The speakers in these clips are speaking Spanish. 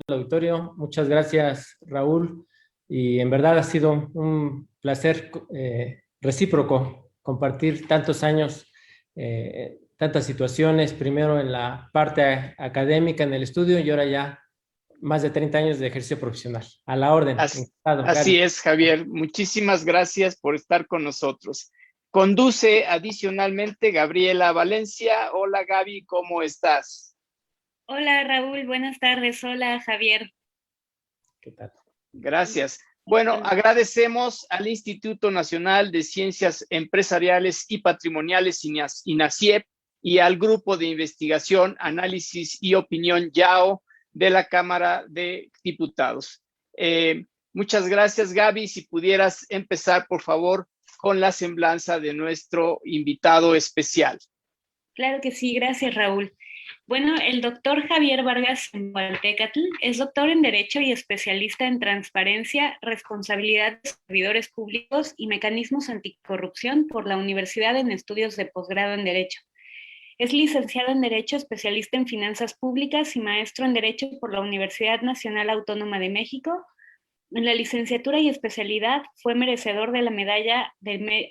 auditorio. Muchas gracias, Raúl. Y en verdad ha sido un placer recíproco compartir tantos años, tantas situaciones, primero en la parte académica, en el estudio, y ahora ya más de 30 años de ejercicio profesional. A la orden. Encantado, Así Gaby. es, Javier. Muchísimas gracias por estar con nosotros. Conduce adicionalmente Gabriela Valencia. Hola, Gaby, ¿cómo estás? Hola, Raúl. Buenas tardes. Hola, Javier. ¿Qué tal? Gracias. Bueno, agradecemos al Instituto Nacional de Ciencias Empresariales y Patrimoniales, INACIEP, y al Grupo de Investigación, Análisis y Opinión, YAO, de la Cámara de Diputados. Muchas gracias, Gaby. Si pudieras empezar, por favor, con la semblanza de nuestro invitado especial. Claro que sí. Gracias, Raúl. Bueno, el doctor Javier Vargas Hualtecatl es doctor en Derecho y especialista en transparencia, responsabilidad de servidores públicos y mecanismos anticorrupción por la Universidad en Estudios de Posgrado en Derecho. Es licenciado en Derecho, especialista en Finanzas Públicas y maestro en Derecho por la Universidad Nacional Autónoma de México. En la licenciatura y especialidad fue merecedor de la medalla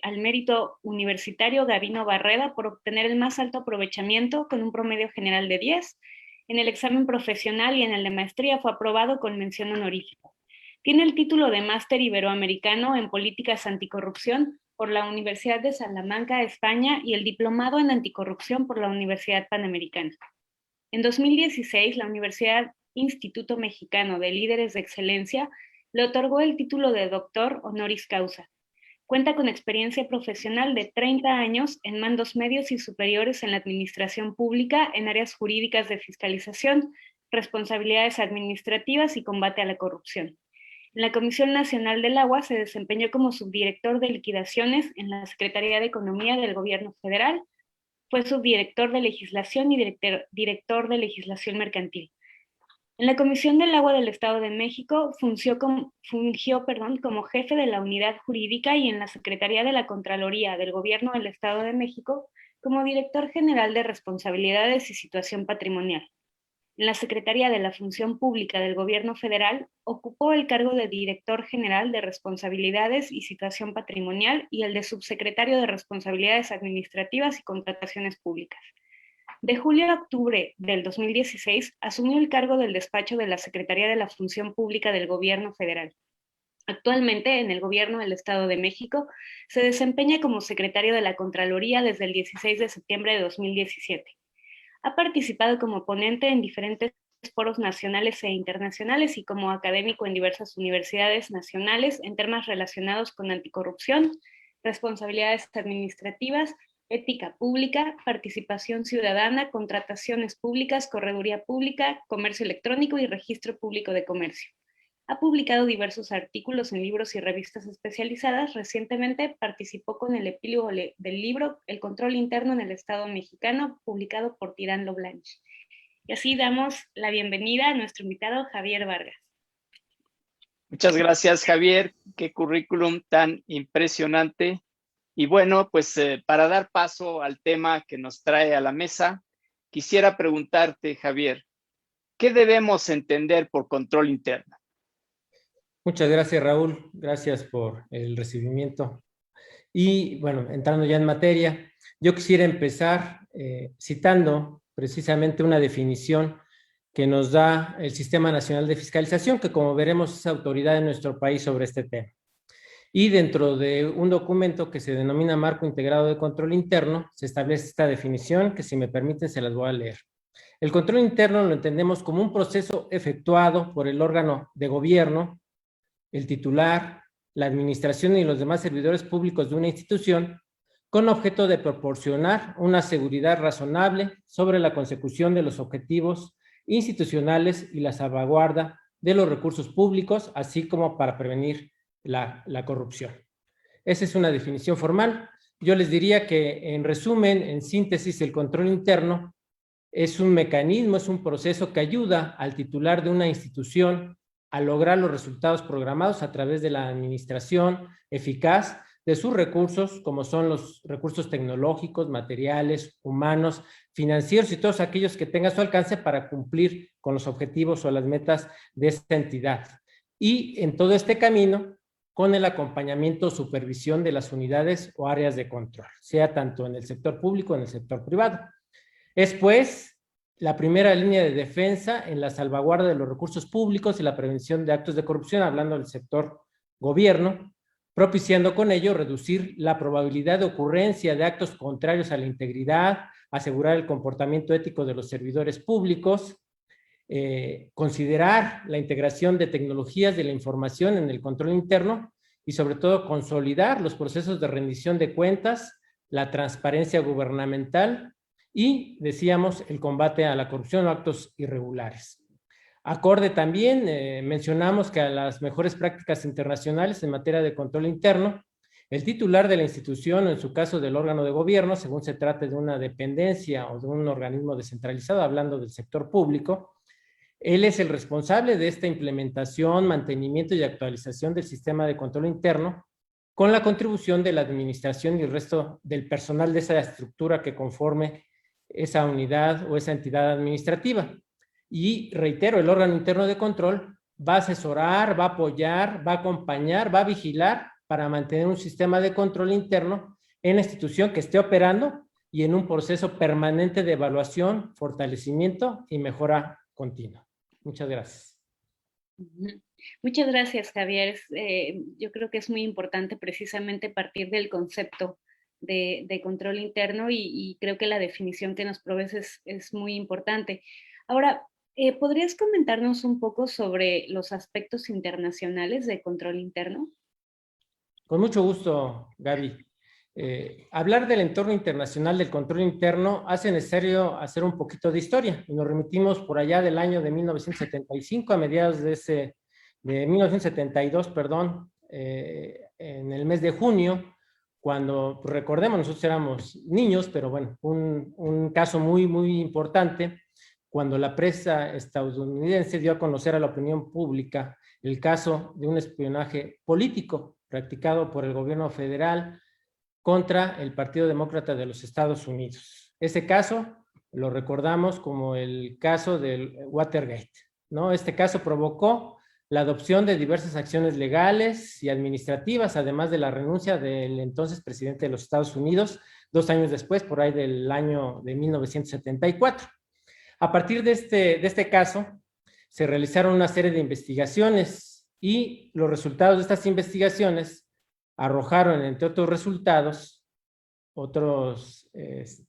al mérito universitario Gavino Barreda por obtener el más alto aprovechamiento con un promedio general de 10. En el examen profesional y en el de maestría fue aprobado con mención honorífica. Tiene el título de Máster Iberoamericano en Políticas Anticorrupción por la Universidad de Salamanca, España, y el diplomado en Anticorrupción por la Universidad Panamericana. En 2016, la Universidad Instituto Mexicano de Líderes de Excelencia le otorgó el título de doctor honoris causa. Cuenta con experiencia profesional de 30 años en mandos medios y superiores en la administración pública en áreas jurídicas de fiscalización, responsabilidades administrativas y combate a la corrupción. En la Comisión Nacional del Agua se desempeñó como subdirector de liquidaciones en la Secretaría de Economía del Gobierno Federal. Fue subdirector de legislación y director de legislación mercantil. En la Comisión del Agua del Estado de México fungió como jefe de la unidad jurídica y en la Secretaría de la Contraloría del Gobierno del Estado de México como director general de responsabilidades y situación patrimonial. En la Secretaría de la Función Pública del Gobierno Federal ocupó el cargo de director general de responsabilidades y situación patrimonial y el de subsecretario de responsabilidades administrativas y contrataciones públicas. De julio a octubre del 2016 asumió el cargo del despacho de la Secretaría de la Función Pública del Gobierno Federal. Actualmente, en el Gobierno del Estado de México, se desempeña como secretario de la Contraloría desde el 16 de septiembre de 2017. Ha participado como ponente en diferentes foros nacionales e internacionales y como académico en diversas universidades nacionales en temas relacionados con anticorrupción, responsabilidades administrativas, ética pública, participación ciudadana, contrataciones públicas, correduría pública, comercio electrónico y registro público de comercio. Ha publicado diversos artículos en libros y revistas especializadas. Recientemente participó con el epílogo del libro El control interno en el Estado mexicano, publicado por Tirán Loblanche. Y así damos la bienvenida a nuestro invitado Javier Vargas. Muchas gracias, Javier. Qué currículum tan impresionante. Y bueno, pues para dar paso al tema que nos trae a la mesa, quisiera preguntarte, Javier, ¿qué debemos entender por control interno? Muchas gracias, Raúl. Gracias por el recibimiento. Y bueno, entrando ya en materia, yo quisiera empezar citando precisamente una definición que nos da el Sistema Nacional de Fiscalización, que como veremos es autoridad en nuestro país sobre este tema. Y dentro de un documento que se denomina Marco Integrado de Control Interno, se establece esta definición que, si me permiten, se las voy a leer. El control interno lo entendemos como un proceso efectuado por el órgano de gobierno, el titular, la administración y los demás servidores públicos de una institución, con objeto de proporcionar una seguridad razonable sobre la consecución de los objetivos institucionales y la salvaguarda de los recursos públicos, así como para prevenir la corrupción. Esa es una definición formal. Yo les diría que, en resumen, en síntesis, el control interno es un mecanismo, es un proceso que ayuda al titular de una institución a lograr los resultados programados a través de la administración eficaz de sus recursos, como son los recursos tecnológicos, materiales, humanos, financieros y todos aquellos que tenga a su alcance para cumplir con los objetivos o las metas de esta entidad. Y en todo este camino, con el acompañamiento o supervisión de las unidades o áreas de control, sea tanto en el sector público como en el sector privado. Es, pues, la primera línea de defensa en la salvaguarda de los recursos públicos y la prevención de actos de corrupción, hablando del sector gobierno, propiciando con ello reducir la probabilidad de ocurrencia de actos contrarios a la integridad, asegurar el comportamiento ético de los servidores públicos, considerar la integración de tecnologías de la información en el control interno y sobre todo consolidar los procesos de rendición de cuentas, la transparencia gubernamental y, decíamos, el combate a la corrupción o actos irregulares. Acorde también, mencionamos que a las mejores prácticas internacionales en materia de control interno, el titular de la institución, o en su caso del órgano de gobierno, según se trate de una dependencia o de un organismo descentralizado, hablando del sector público, él es el responsable de esta implementación, mantenimiento y actualización del sistema de control interno, con la contribución de la administración y el resto del personal de esa estructura que conforme esa unidad o esa entidad administrativa. Y reitero, el órgano interno de control va a asesorar, va a apoyar, va a acompañar, va a vigilar para mantener un sistema de control interno en la institución que esté operando y en un proceso permanente de evaluación, fortalecimiento y mejora continua. Muchas gracias. Muchas gracias, Javier. Yo creo que es muy importante precisamente partir del concepto de control interno y creo que la definición que nos provees es muy importante. Ahora, ¿podrías comentarnos un poco sobre los aspectos internacionales de control interno? Con mucho gusto, Gaby. Hablar del entorno internacional del control interno hace necesario hacer un poquito de historia y nos remitimos por allá del año de 1975, a mediados de 1972, perdón, en el mes de junio, cuando, pues recordemos, nosotros éramos niños, pero bueno, un caso muy, muy importante, cuando la prensa estadounidense dio a conocer a la opinión pública el caso de un espionaje político practicado por el gobierno federal contra el Partido Demócrata de los Estados Unidos. Ese caso lo recordamos como el caso del Watergate, ¿no? Este caso provocó la adopción de diversas acciones legales y administrativas, además de la renuncia del entonces presidente de los Estados Unidos, 2 años después, por ahí del año de 1974. A partir de este caso, se realizaron una serie de investigaciones y los resultados de estas investigaciones arrojaron, entre otros resultados, otros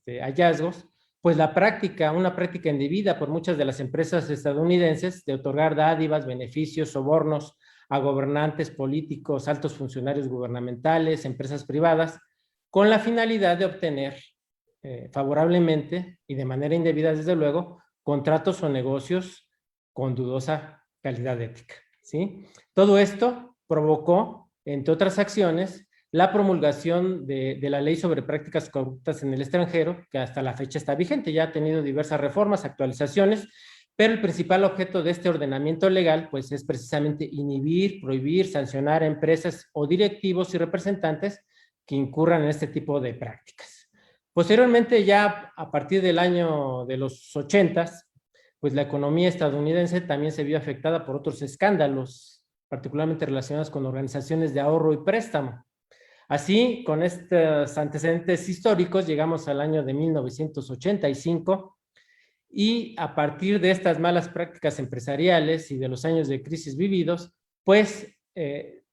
hallazgos, pues una práctica indebida por muchas de las empresas estadounidenses de otorgar dádivas, beneficios, sobornos a gobernantes, políticos, altos funcionarios gubernamentales, empresas privadas, con la finalidad de obtener favorablemente y de manera indebida, desde luego, contratos o negocios con dudosa calidad ética, ¿sí? Todo esto provocó, entre otras acciones, la promulgación de la ley sobre prácticas corruptas en el extranjero, que hasta la fecha está vigente, ya ha tenido diversas reformas, actualizaciones, pero el principal objeto de este ordenamiento legal, pues, es precisamente inhibir, prohibir, sancionar a empresas o directivos y representantes que incurran en este tipo de prácticas. Posteriormente, ya a partir del año de los 80s, pues la economía estadounidense también se vio afectada por otros escándalos, particularmente relacionados con organizaciones de ahorro y préstamo. Así, con estos antecedentes históricos, llegamos al año de 1985 y a partir de estas malas prácticas empresariales y de los años de crisis vividos, pues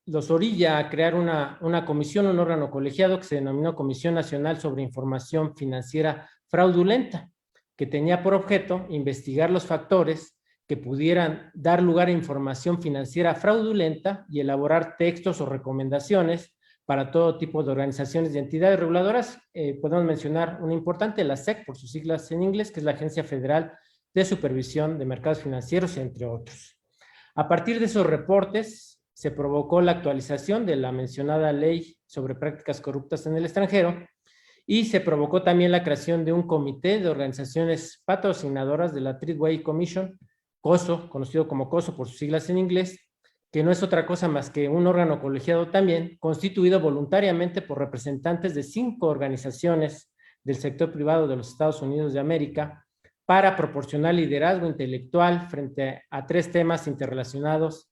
los orilla a crear una comisión, un órgano colegiado que se denominó Comisión Nacional sobre Información Financiera Fraudulenta, que tenía por objeto investigar los factores que pudieran dar lugar a información financiera fraudulenta y elaborar textos o recomendaciones para todo tipo de organizaciones y entidades reguladoras. Podemos mencionar una importante, la SEC, por sus siglas en inglés, que es la Agencia Federal de Supervisión de Mercados Financieros, entre otros. A partir de esos reportes, se provocó la actualización de la mencionada ley sobre prácticas corruptas en el extranjero y se provocó también la creación de un comité de organizaciones patrocinadoras de la Treasury Commission, COSO, conocido como COSO por sus siglas en inglés, que no es otra cosa más que un órgano colegiado también, constituido voluntariamente por representantes de 5 organizaciones del sector privado de los Estados Unidos de América, para proporcionar liderazgo intelectual frente a 3 temas interrelacionados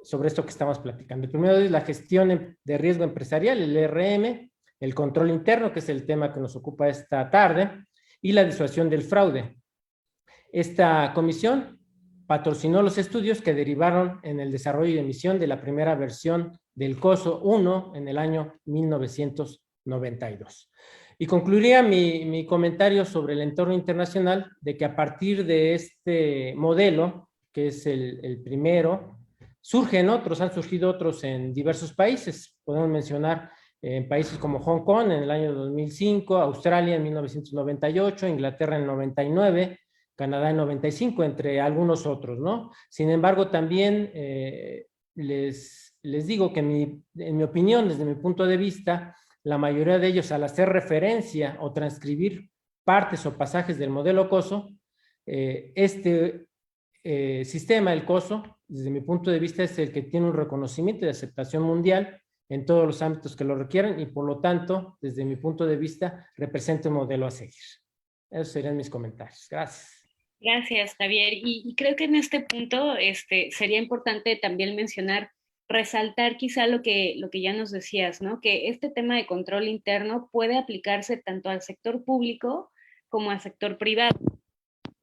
sobre esto que estamos platicando. El primero es la gestión de riesgo empresarial, el ERM, el control interno, que es el tema que nos ocupa esta tarde, y la disuasión del fraude. Esta comisión patrocinó los estudios que derivaron en el desarrollo y emisión de la primera versión del COSO 1 en el año 1992. Y concluiría mi comentario sobre el entorno internacional de que a partir de este modelo, que es el primero, han surgido otros en diversos países. Podemos mencionar en países como Hong Kong en el año 2005, Australia en 1998, Inglaterra en 99, Canadá en 95, entre algunos otros, ¿no? Sin embargo, también les digo que en mi opinión, desde mi punto de vista, la mayoría de ellos, al hacer referencia o transcribir partes o pasajes del modelo COSO, sistema, el COSO, desde mi punto de vista, es el que tiene un reconocimiento de aceptación mundial en todos los ámbitos que lo requieren y, por lo tanto, desde mi punto de vista, representa un modelo a seguir. Esos serían mis comentarios. Gracias. Gracias, Javier. Y creo que en este punto sería importante también mencionar, resaltar quizá lo que ya nos decías, ¿no? Que este tema de control interno puede aplicarse tanto al sector público como al sector privado.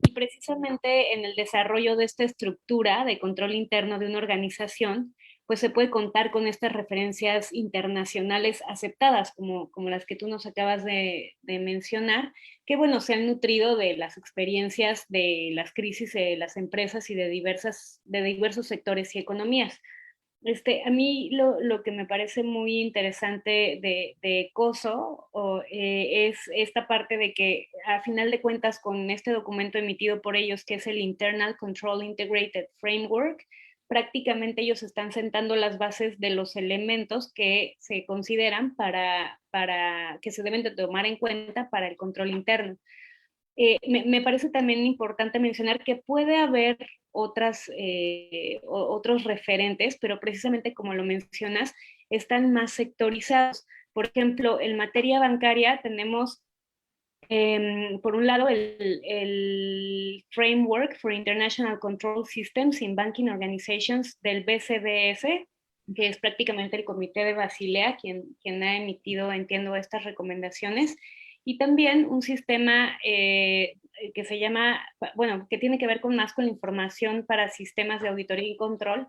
Y precisamente en el desarrollo de esta estructura de control interno de una organización, pues se puede contar con estas referencias internacionales aceptadas, como las que tú nos acabas de mencionar, que bueno, se han nutrido de las experiencias de las crisis de las empresas y de diversos sectores y economías. A mí lo que me parece muy interesante de COSO es esta parte de que a final de cuentas con este documento emitido por ellos, que es el Internal Control Integrated Framework, prácticamente ellos están sentando las bases de los elementos que se consideran para que se deben de tomar en cuenta para el control interno. Me parece también importante mencionar que puede haber otros referentes, pero precisamente como lo mencionas, están más sectorizados. Por ejemplo, en materia bancaria tenemos, por un lado, el Framework for International Control Systems in Banking Organizations del BCDS, que es prácticamente el Comité de Basilea, quien ha emitido, entiendo, estas recomendaciones. Y también un sistema que se llama, bueno, que tiene que ver más con la información para sistemas de auditoría y control,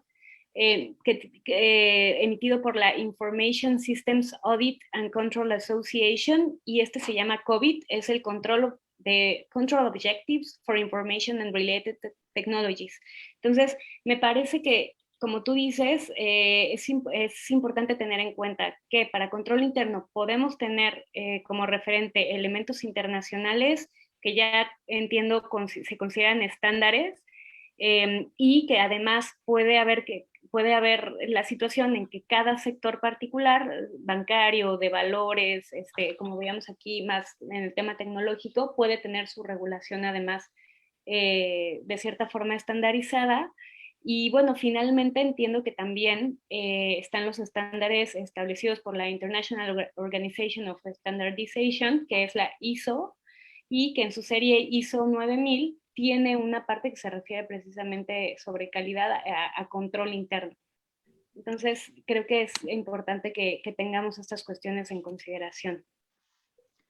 emitido por la Information Systems Audit and Control Association, y se llama COVID, es el Control Objectives for Information and Related Technologies. Entonces, me parece que, como tú dices, es importante tener en cuenta que para control interno podemos tener como referente elementos internacionales que ya entiendo se consideran estándares, y que además puede haber la situación en que cada sector particular, bancario, de valores, como veíamos aquí más en el tema tecnológico, puede tener su regulación además de cierta forma estandarizada. Y bueno, finalmente entiendo que también están los estándares establecidos por la International Organization of Standardization, que es la ISO, y que en su serie ISO 9000 tiene una parte que se refiere precisamente sobre calidad a control interno. Entonces, creo que es importante que tengamos estas cuestiones en consideración.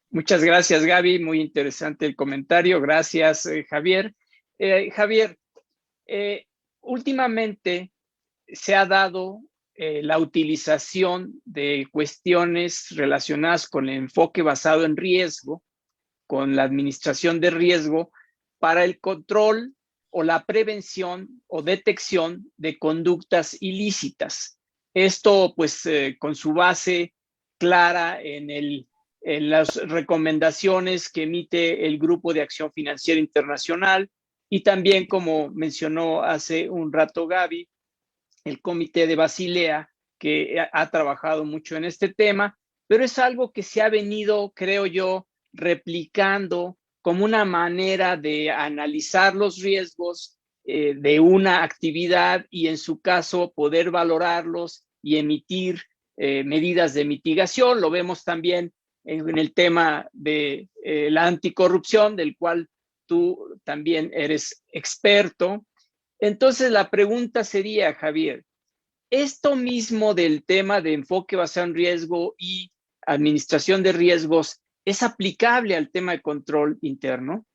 Muchas gracias, Gaby. Muy interesante el comentario. Gracias, Javier. Javier, últimamente se ha dado la utilización de cuestiones relacionadas con el enfoque basado en riesgo, con la administración de riesgo, para el control o la prevención o detección de conductas ilícitas. Esto, pues, con su base clara en las recomendaciones que emite el Grupo de Acción Financiera Internacional y también, como mencionó hace un rato Gaby, el Comité de Basilea, que ha trabajado mucho en este tema, pero es algo que se ha venido, creo yo, replicando como una manera de analizar los riesgos de una actividad y en su caso poder valorarlos y emitir medidas de mitigación. Lo vemos también en el tema de la anticorrupción, del cual tú también eres experto. Entonces la pregunta sería, Javier, esto mismo del tema de enfoque basado en riesgo y administración de riesgos, ¿es aplicable al tema de control interno?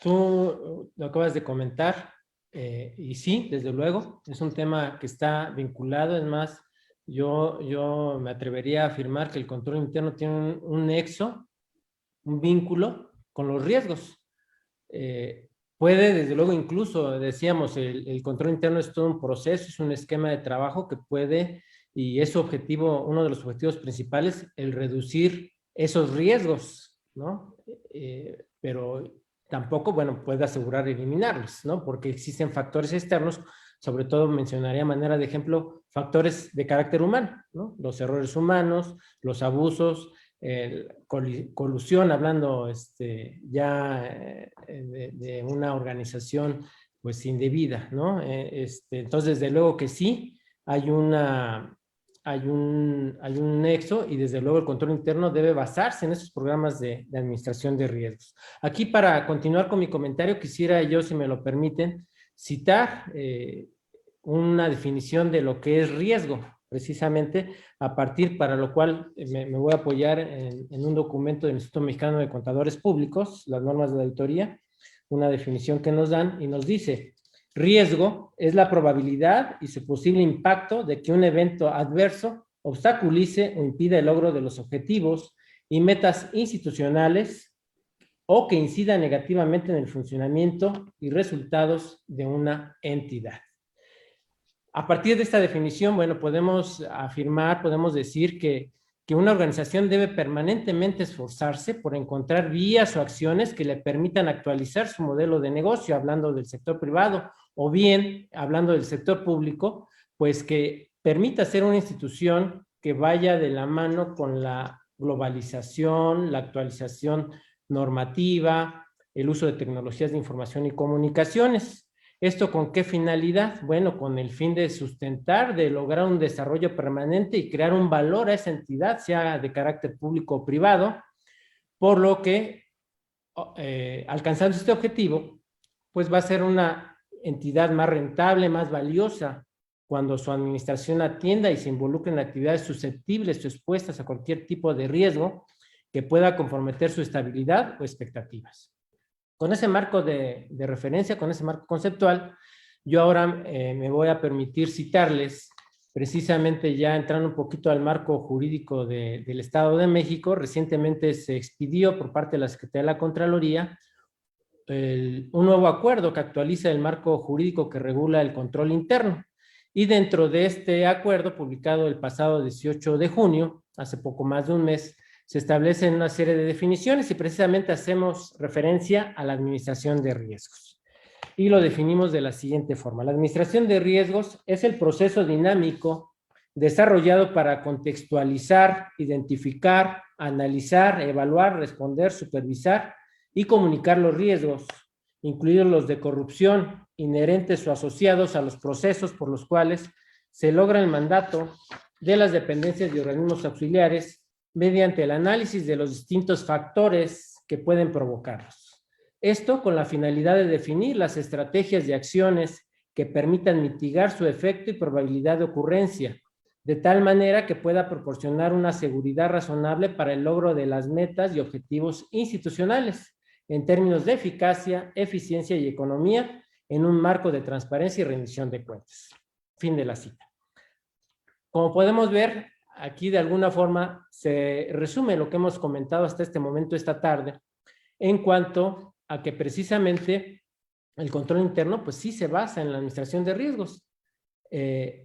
Tú lo acabas de comentar, y sí, desde luego, es un tema que está vinculado. Es más, yo me atrevería a afirmar que el control interno tiene un nexo, un vínculo con los riesgos. Puede, desde luego, incluso, decíamos, el control interno es todo un proceso, es un esquema de trabajo que puede, y es su objetivo, uno de los objetivos principales, el reducir esos riesgos, ¿no? Pero tampoco, bueno, puede asegurar eliminarlos, ¿no? Porque existen factores externos, sobre todo mencionaría a manera de ejemplo factores de carácter humano, ¿no? Los errores humanos, los abusos, colusión, hablando ya de una organización pues indebida, ¿no? Entonces, desde luego que sí, hay un nexo, y desde luego el control interno debe basarse en esos programas de administración de riesgos. Aquí, para continuar con mi comentario, quisiera yo, si me lo permiten, citar una definición de lo que es riesgo, precisamente, a partir, para lo cual me voy a apoyar en un documento del Instituto Mexicano de Contadores Públicos, las normas de la auditoría, una definición que nos dan y nos dice: riesgo es la probabilidad y su posible impacto de que un evento adverso obstaculice o impida el logro de los objetivos y metas institucionales o que incida negativamente en el funcionamiento y resultados de una entidad. A partir de esta definición, bueno, podemos afirmar, podemos decir que una organización debe permanentemente esforzarse por encontrar vías o acciones que le permitan actualizar su modelo de negocio, hablando del sector privado, o bien, hablando del sector público, pues que permita ser una institución que vaya de la mano con la globalización, la actualización normativa, el uso de tecnologías de información y comunicaciones. ¿Esto con qué finalidad? Bueno, con el fin de sustentar, de lograr un desarrollo permanente y crear un valor a esa entidad, sea de carácter público o privado, por lo que, alcanzando este objetivo, pues va a ser una entidad más rentable, más valiosa, cuando su administración atienda y se involucre en actividades susceptibles o expuestas a cualquier tipo de riesgo que pueda comprometer su estabilidad o expectativas. Con ese marco de referencia, con ese marco conceptual, yo ahora me voy a permitir citarles, precisamente ya entrando un poquito al marco jurídico del Estado de México. Recientemente se expidió por parte de la Secretaría de la Contraloría un nuevo acuerdo que actualiza el marco jurídico que regula el control interno. Y dentro de este acuerdo, publicado el pasado 18 de junio, hace poco más de un mes, se establecen una serie de definiciones y precisamente hacemos referencia a la administración de riesgos. Y lo definimos de la siguiente forma: la administración de riesgos es el proceso dinámico desarrollado para contextualizar, identificar, analizar, evaluar, responder, supervisar y comunicar los riesgos, incluidos los de corrupción, inherentes o asociados a los procesos por los cuales se logra el mandato de las dependencias y organismos auxiliares, mediante el análisis de los distintos factores que pueden provocarlos. Esto con la finalidad de definir las estrategias y acciones que permitan mitigar su efecto y probabilidad de ocurrencia, de tal manera que pueda proporcionar una seguridad razonable para el logro de las metas y objetivos institucionales, en términos de eficacia, eficiencia y economía, en un marco de transparencia y rendición de cuentas. Fin de la cita. Como podemos ver, aquí de alguna forma se resume lo que hemos comentado hasta este momento, esta tarde, en cuanto a que precisamente el control interno pues sí se basa en la administración de riesgos,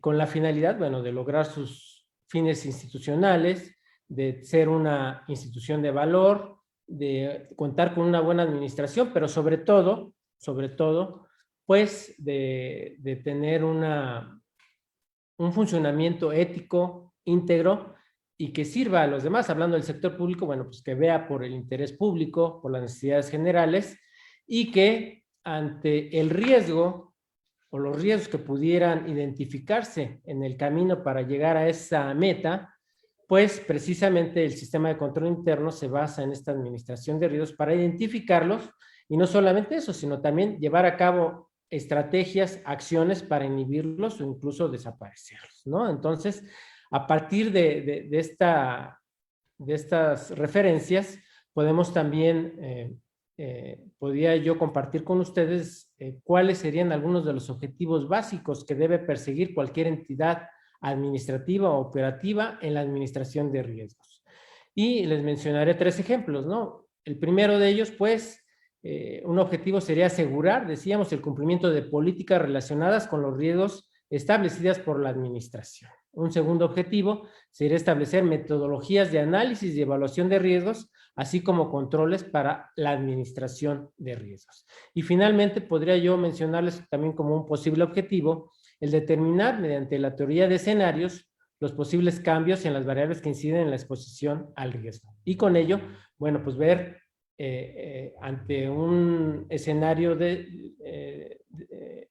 con la finalidad, bueno, de lograr sus fines institucionales, de ser una institución de valor, de contar con una buena administración, pero sobre todo, pues de tener un funcionamiento ético, íntegro, y que sirva a los demás. Hablando del sector público, bueno, pues que vea por el interés público, por las necesidades generales, y que ante el riesgo o los riesgos que pudieran identificarse en el camino para llegar a esa meta, pues precisamente el sistema de control interno se basa en esta administración de riesgos para identificarlos, y no solamente eso, sino también llevar a cabo estrategias, acciones para inhibirlos o incluso desaparecerlos, ¿no? Entonces, a partir de estas referencias, podemos también, podría yo compartir con ustedes cuáles serían algunos de los objetivos básicos que debe perseguir cualquier entidad administrativa o operativa en la administración de riesgos. Y les mencionaré 3 ejemplos, ¿no? El primero de ellos, pues, un objetivo sería asegurar, decíamos, el cumplimiento de políticas relacionadas con los riesgos establecidas por la administración. Un segundo objetivo sería establecer metodologías de análisis y evaluación de riesgos, así como controles para la administración de riesgos. Y finalmente, podría yo mencionarles también como un posible objetivo el determinar mediante la teoría de escenarios los posibles cambios en las variables que inciden en la exposición al riesgo. Y con ello, bueno, pues ver ante un escenario de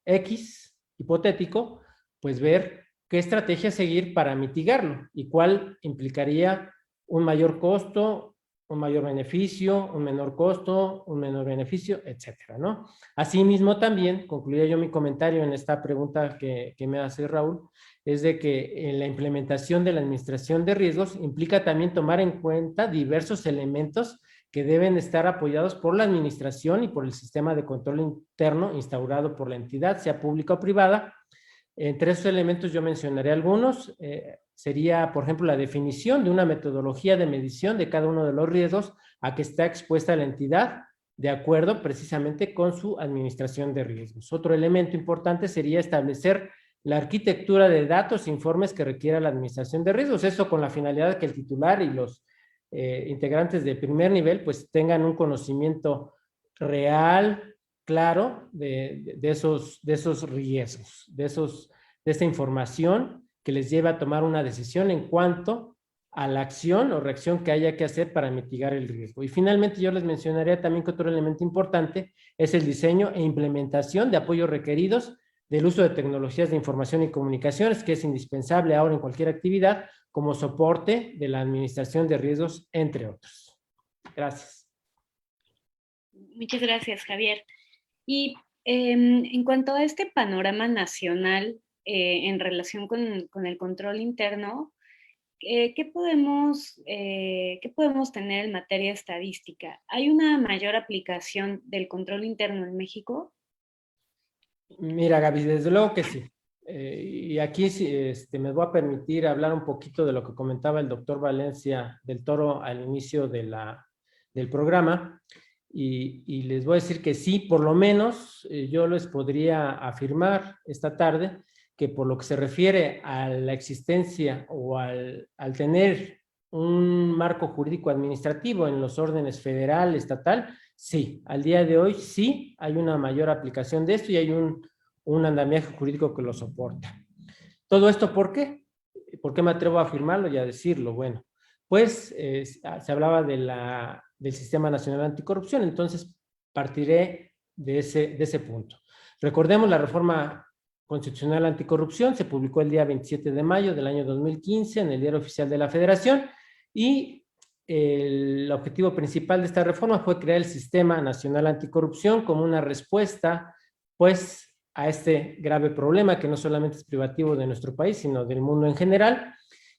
X hipotético, pues ver qué estrategia seguir para mitigarlo y cuál implicaría un mayor costo, un mayor beneficio, un menor costo, un menor beneficio, etcétera, ¿no? Asimismo, también, concluiría yo mi comentario en esta pregunta que me hace Raúl, es de que en la implementación de la administración de riesgos implica también tomar en cuenta diversos elementos que deben estar apoyados por la administración y por el sistema de control interno instaurado por la entidad, sea pública o privada. Entre esos elementos yo mencionaré algunos. Sería, por ejemplo, la definición de una metodología de medición de cada uno de los riesgos a que está expuesta la entidad, de acuerdo precisamente con su administración de riesgos. Otro elemento importante sería establecer la arquitectura de datos e informes que requiera la administración de riesgos. Eso con la finalidad de que el titular y los integrantes de primer nivel pues tengan un conocimiento real, claro, de esos riesgos, de esta información que les lleva a tomar una decisión en cuanto a la acción o reacción que haya que hacer para mitigar el riesgo. Y finalmente yo les mencionaría también que otro elemento importante es el diseño e implementación de apoyos requeridos del uso de tecnologías de información y comunicaciones, que es indispensable ahora en cualquier actividad como soporte de la administración de riesgos, entre otros. Gracias. Muchas gracias, Javier. Y en cuanto a este panorama nacional en relación con el control interno, ¿qué podemos tener en materia estadística? ¿Hay una mayor aplicación del control interno en México? Mira, Gaby, desde luego que sí. Y aquí me voy a permitir hablar un poquito de lo que comentaba el doctor Valencia del Toro al inicio del programa. Y les voy a decir que sí, por lo menos yo les podría afirmar esta tarde que por lo que se refiere a la existencia o al tener un marco jurídico administrativo en los órdenes federal, estatal, sí, al día de hoy sí hay una mayor aplicación de esto y hay un andamiaje jurídico que lo soporta. ¿Todo esto por qué? ¿Por qué me atrevo a afirmarlo y a decirlo? Bueno, pues se hablaba del Sistema Nacional Anticorrupción, entonces partiré de ese punto. Recordemos la reforma constitucional anticorrupción, se publicó el día 27 de mayo del año 2015 en el Diario Oficial de la Federación y el objetivo principal de esta reforma fue crear el Sistema Nacional Anticorrupción como una respuesta, pues, a este grave problema que no solamente es privativo de nuestro país, sino del mundo en general,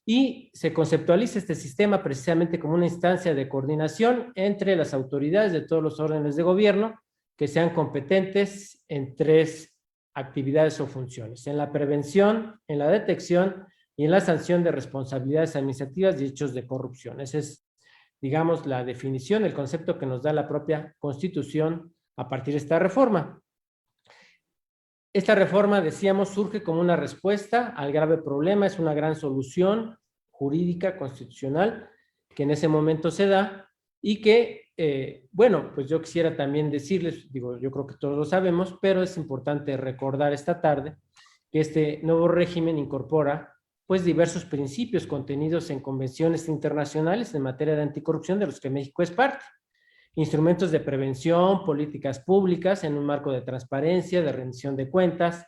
y se conceptualiza este sistema precisamente como una instancia de coordinación entre las autoridades de todos los órdenes de gobierno que sean competentes en 3 actividades o funciones: en la prevención, en la detección y en la sanción de responsabilidades administrativas y hechos de corrupción. Esa es, digamos, la definición, el concepto que nos da la propia Constitución a partir de esta reforma. Esta reforma, decíamos, surge como una respuesta al grave problema, es una gran solución jurídica, constitucional, que en ese momento se da y que, bueno, pues yo quisiera también decirles, digo, yo creo que todos lo sabemos, pero es importante recordar esta tarde que este nuevo régimen incorpora, pues, diversos principios contenidos en convenciones internacionales en materia de anticorrupción de los que México es parte. instrumentos de prevención, políticas públicas en un marco de transparencia, de rendición de cuentas,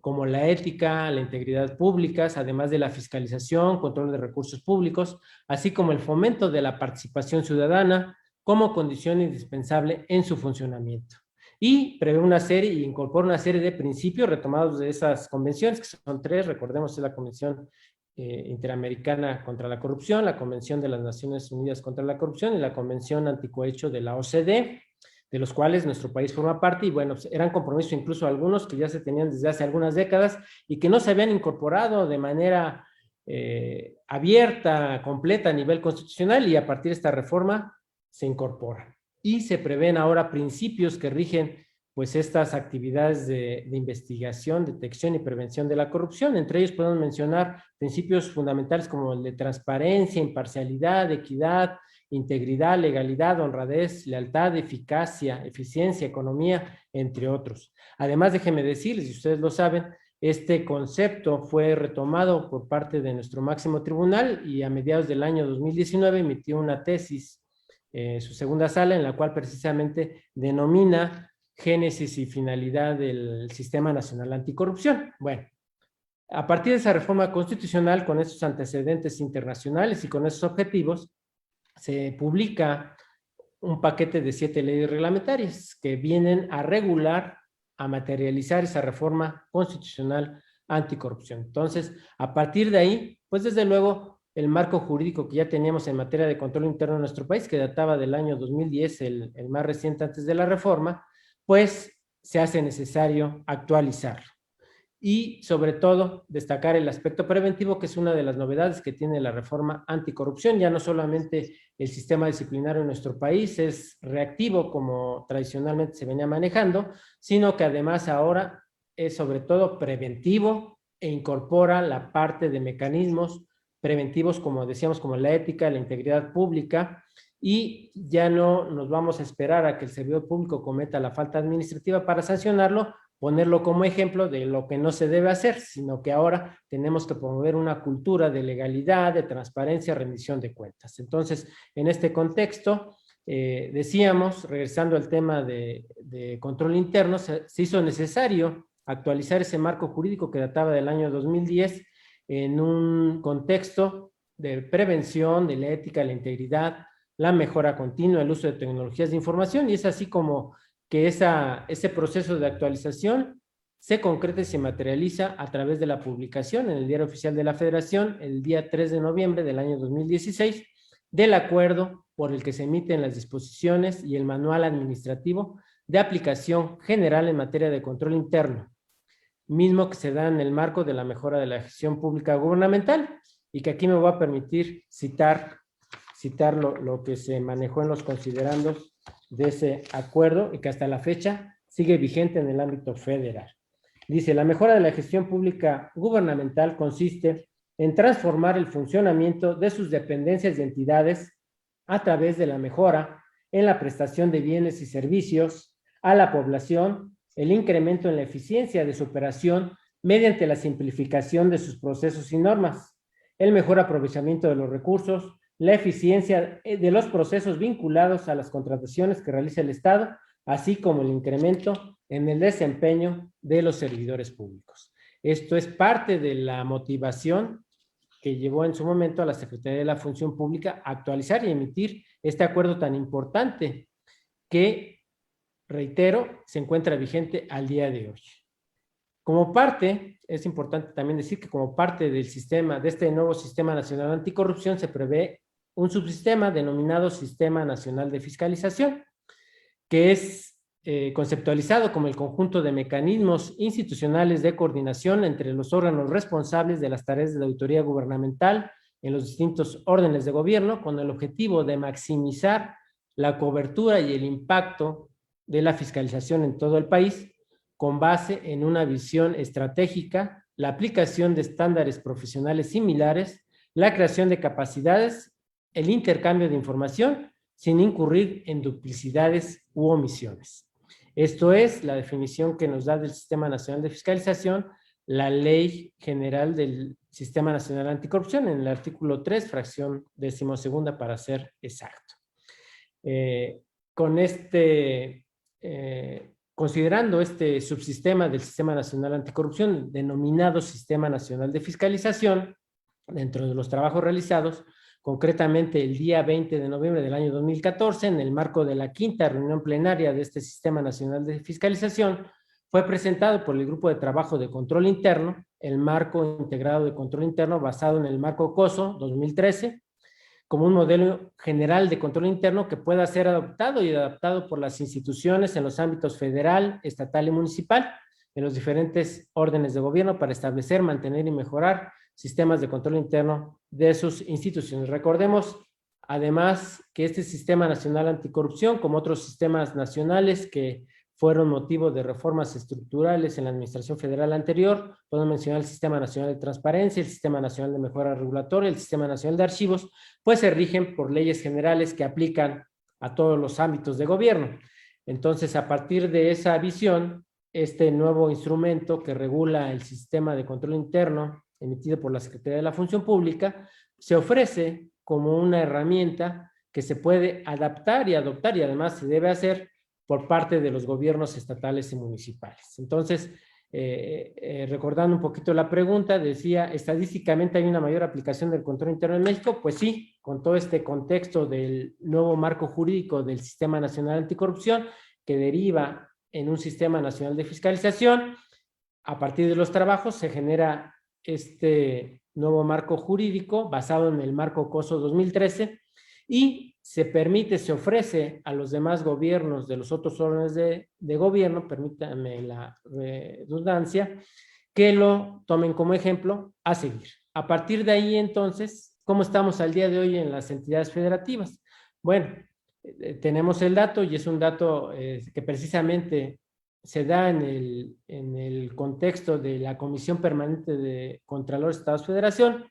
como la ética, la integridad públicas, además de la fiscalización, control de recursos públicos, así como el fomento de la participación ciudadana como condición indispensable en su funcionamiento. Y prevé una serie y incorpora una serie de principios retomados de esas convenciones, que son 3, recordemos, es la Convención Interamericana contra la Corrupción, la Convención de las Naciones Unidas contra la Corrupción y la Convención Anticohecho de la OCDE, de los cuales nuestro país forma parte, y bueno, eran compromisos incluso algunos que ya se tenían desde hace algunas décadas y que no se habían incorporado de manera abierta, completa a nivel constitucional, y a partir de esta reforma se incorporan. Y se prevén ahora principios que rigen pues estas actividades de investigación, detección y prevención de la corrupción. Entre ellos podemos mencionar principios fundamentales como el de transparencia, imparcialidad, equidad, integridad, legalidad, honradez, lealtad, eficacia, eficiencia, economía, entre otros. Además, déjenme decirles, si ustedes lo saben, este concepto fue retomado por parte de nuestro máximo tribunal y a mediados del año 2019 emitió una tesis, su segunda sala, en la cual precisamente denomina génesis y finalidad del Sistema Nacional Anticorrupción. Bueno, a partir de esa reforma constitucional, con esos antecedentes internacionales y con esos objetivos, se publica un paquete de 7 leyes reglamentarias que vienen a regular, a materializar esa reforma constitucional anticorrupción. Entonces, a partir de ahí, pues desde luego, el marco jurídico que ya teníamos en materia de control interno en nuestro país, que databa del año 2010, el más reciente antes de la reforma, pues se hace necesario actualizarlo. Y sobre todo destacar el aspecto preventivo, que es una de las novedades que tiene la reforma anticorrupción. Ya no solamente el sistema disciplinario en nuestro país es reactivo como tradicionalmente se venía manejando, sino que además ahora es sobre todo preventivo e incorpora la parte de mecanismos preventivos, como decíamos, como la ética, la integridad pública, y ya no nos vamos a esperar a que el servidor público cometa la falta administrativa para sancionarlo, ponerlo como ejemplo de lo que no se debe hacer, sino que ahora tenemos que promover una cultura de legalidad, de transparencia, rendición de cuentas. Entonces, en este contexto, decíamos, regresando al tema de control interno, se hizo necesario actualizar ese marco jurídico que databa del año 2010 en un contexto de prevención, de la ética, la integridad, la mejora continua, el uso de tecnologías de información, y es así como que ese proceso de actualización se concreta y se materializa a través de la publicación en el Diario Oficial de la Federación el día 3 de noviembre del año 2016 del acuerdo por el que se emiten las disposiciones y el manual administrativo de aplicación general en materia de control interno, mismo que se da en el marco de la mejora de la gestión pública gubernamental, y que aquí me voy a permitir citar lo que se manejó en los considerandos de ese acuerdo y que hasta la fecha sigue vigente en el ámbito federal. Dice: la mejora de la gestión pública gubernamental consiste en transformar el funcionamiento de sus dependencias y entidades a través de la mejora en la prestación de bienes y servicios a la población, el incremento en la eficiencia de su operación mediante la simplificación de sus procesos y normas, el mejor aprovechamiento de los recursos, la eficiencia de los procesos vinculados a las contrataciones que realiza el Estado, así como el incremento en el desempeño de los servidores públicos. Esto es parte de la motivación que llevó en su momento a la Secretaría de la Función Pública a actualizar y emitir este acuerdo tan importante que, reitero, se encuentra vigente al día de hoy. Como parte, es importante también decir que como parte del sistema, de este nuevo Sistema Nacional Anticorrupción, se prevé un subsistema denominado Sistema Nacional de Fiscalización, que es conceptualizado como el conjunto de mecanismos institucionales de coordinación entre los órganos responsables de las tareas de la autoridad gubernamental en los distintos órdenes de gobierno, con el objetivo de maximizar la cobertura y el impacto de la fiscalización en todo el país, con base en una visión estratégica, la aplicación de estándares profesionales similares, la creación de capacidades, el intercambio de información sin incurrir en duplicidades u omisiones. Esto es la definición que nos da del Sistema Nacional de Fiscalización la Ley General del Sistema Nacional Anticorrupción, en el artículo 3, fracción 12ª, para ser exacto. con considerando este subsistema del Sistema Nacional Anticorrupción, denominado Sistema Nacional de Fiscalización, dentro de los trabajos realizados, concretamente el día 20 de noviembre del año 2014, en el marco de la 5ª reunión plenaria de este Sistema Nacional de Fiscalización, fue presentado por el Grupo de Trabajo de Control Interno el Marco Integrado de Control Interno basado en el Marco COSO 2013, como un modelo general de control interno que pueda ser adoptado y adaptado por las instituciones en los ámbitos federal, estatal y municipal, en los diferentes órdenes de gobierno para establecer, mantener y mejorar sistemas de control interno de sus instituciones. Recordemos, además, que este Sistema Nacional Anticorrupción, como otros sistemas nacionales que fueron motivo de reformas estructurales en la administración federal anterior, podemos mencionar el Sistema Nacional de Transparencia, el Sistema Nacional de Mejora Regulatoria, el Sistema Nacional de Archivos, pues se rigen por leyes generales que aplican a todos los ámbitos de gobierno. Entonces, a partir de esa visión, este nuevo instrumento que regula el sistema de control interno emitido por la Secretaría de la Función Pública, se ofrece como una herramienta que se puede adaptar y adoptar y además se debe hacer por parte de los gobiernos estatales y municipales. Entonces, recordando un poquito la pregunta, decía, ¿estadísticamente hay una mayor aplicación del control interno en México? Pues sí, con todo este contexto del nuevo marco jurídico del Sistema Nacional Anticorrupción, que deriva en un Sistema Nacional de Fiscalización. A partir de los trabajos se genera este nuevo marco jurídico basado en el marco COSO 2013 y se permite, se ofrece a los demás gobiernos de los otros órdenes de gobierno, permítanme la redundancia, que lo tomen como ejemplo a seguir. A partir de ahí, entonces, ¿cómo estamos al día de hoy en las entidades federativas? Bueno, tenemos el dato y es un dato que precisamente se da en el contexto de la Comisión Permanente de Contralores Estados Federación,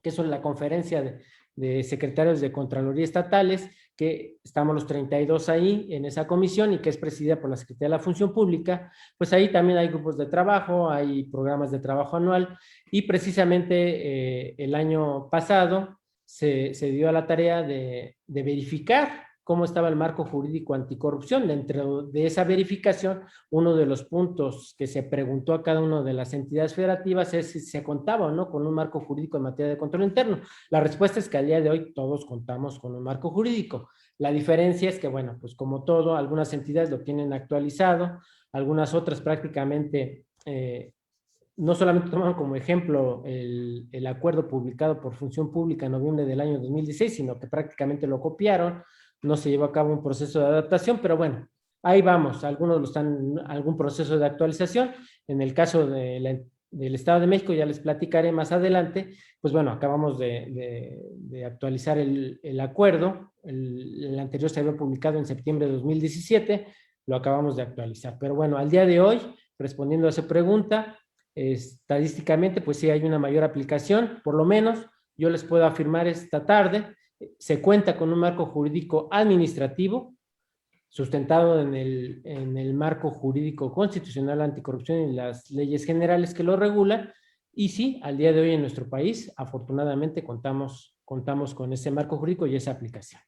que es la conferencia de secretarios de Contraloría estatales, que estamos los 32 ahí en esa comisión y que es presidida por la Secretaría de la Función Pública. Pues ahí también hay grupos de trabajo, hay programas de trabajo anual y precisamente el año pasado se dio a la tarea de verificar cómo estaba el marco jurídico anticorrupción. Dentro de esa verificación, uno de los puntos que se preguntó a cada una de las entidades federativas es si se contaba o no con un marco jurídico en materia de control interno. La respuesta es que al día de hoy todos contamos con un marco jurídico. La diferencia es que, bueno, pues como todo, algunas entidades lo tienen actualizado, algunas otras prácticamente no solamente toman como ejemplo el acuerdo publicado por Función Pública en noviembre del año 2016, sino que prácticamente lo copiaron. No se llevó a cabo un proceso de adaptación, pero bueno, ahí vamos. Algunos lo están en algún proceso de actualización. En el caso del Estado de México, ya les platicaré más adelante, pues bueno, acabamos de actualizar el acuerdo. El anterior se había publicado en septiembre de 2017, lo acabamos de actualizar. Pero bueno, al día de hoy, respondiendo a esa pregunta, estadísticamente, pues sí hay una mayor aplicación, por lo menos yo les puedo afirmar esta tarde. Se cuenta con un marco jurídico administrativo sustentado en el marco jurídico constitucional anticorrupción y las leyes generales que lo regulan. Y sí, al día de hoy en nuestro país, afortunadamente, contamos con ese marco jurídico y esa aplicación.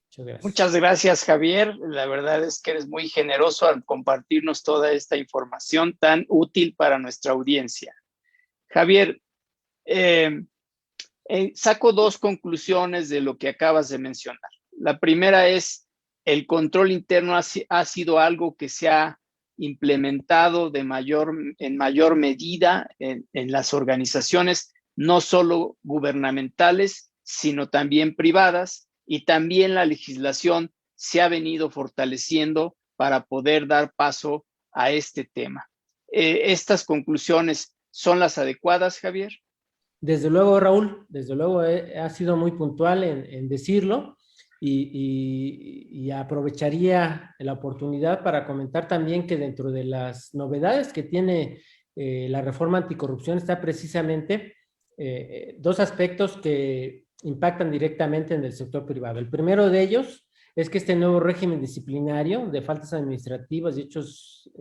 Muchas gracias. Muchas gracias, Javier. La verdad es que eres muy generoso al compartirnos toda esta información tan útil para nuestra audiencia. Javier, saco dos conclusiones de lo que acabas de mencionar. La primera es, el control interno ha sido algo que se ha implementado en mayor medida en las organizaciones, no solo gubernamentales, sino también privadas, y también la legislación se ha venido fortaleciendo para poder dar paso a este tema. ¿Estas conclusiones son las adecuadas, Javier? Desde luego, Raúl, desde luego ha sido muy puntual en decirlo y aprovecharía la oportunidad para comentar también que dentro de las novedades que tiene la reforma anticorrupción está precisamente dos aspectos que impactan directamente en el sector privado. El primero de ellos es que este nuevo régimen disciplinario de faltas administrativas y hechos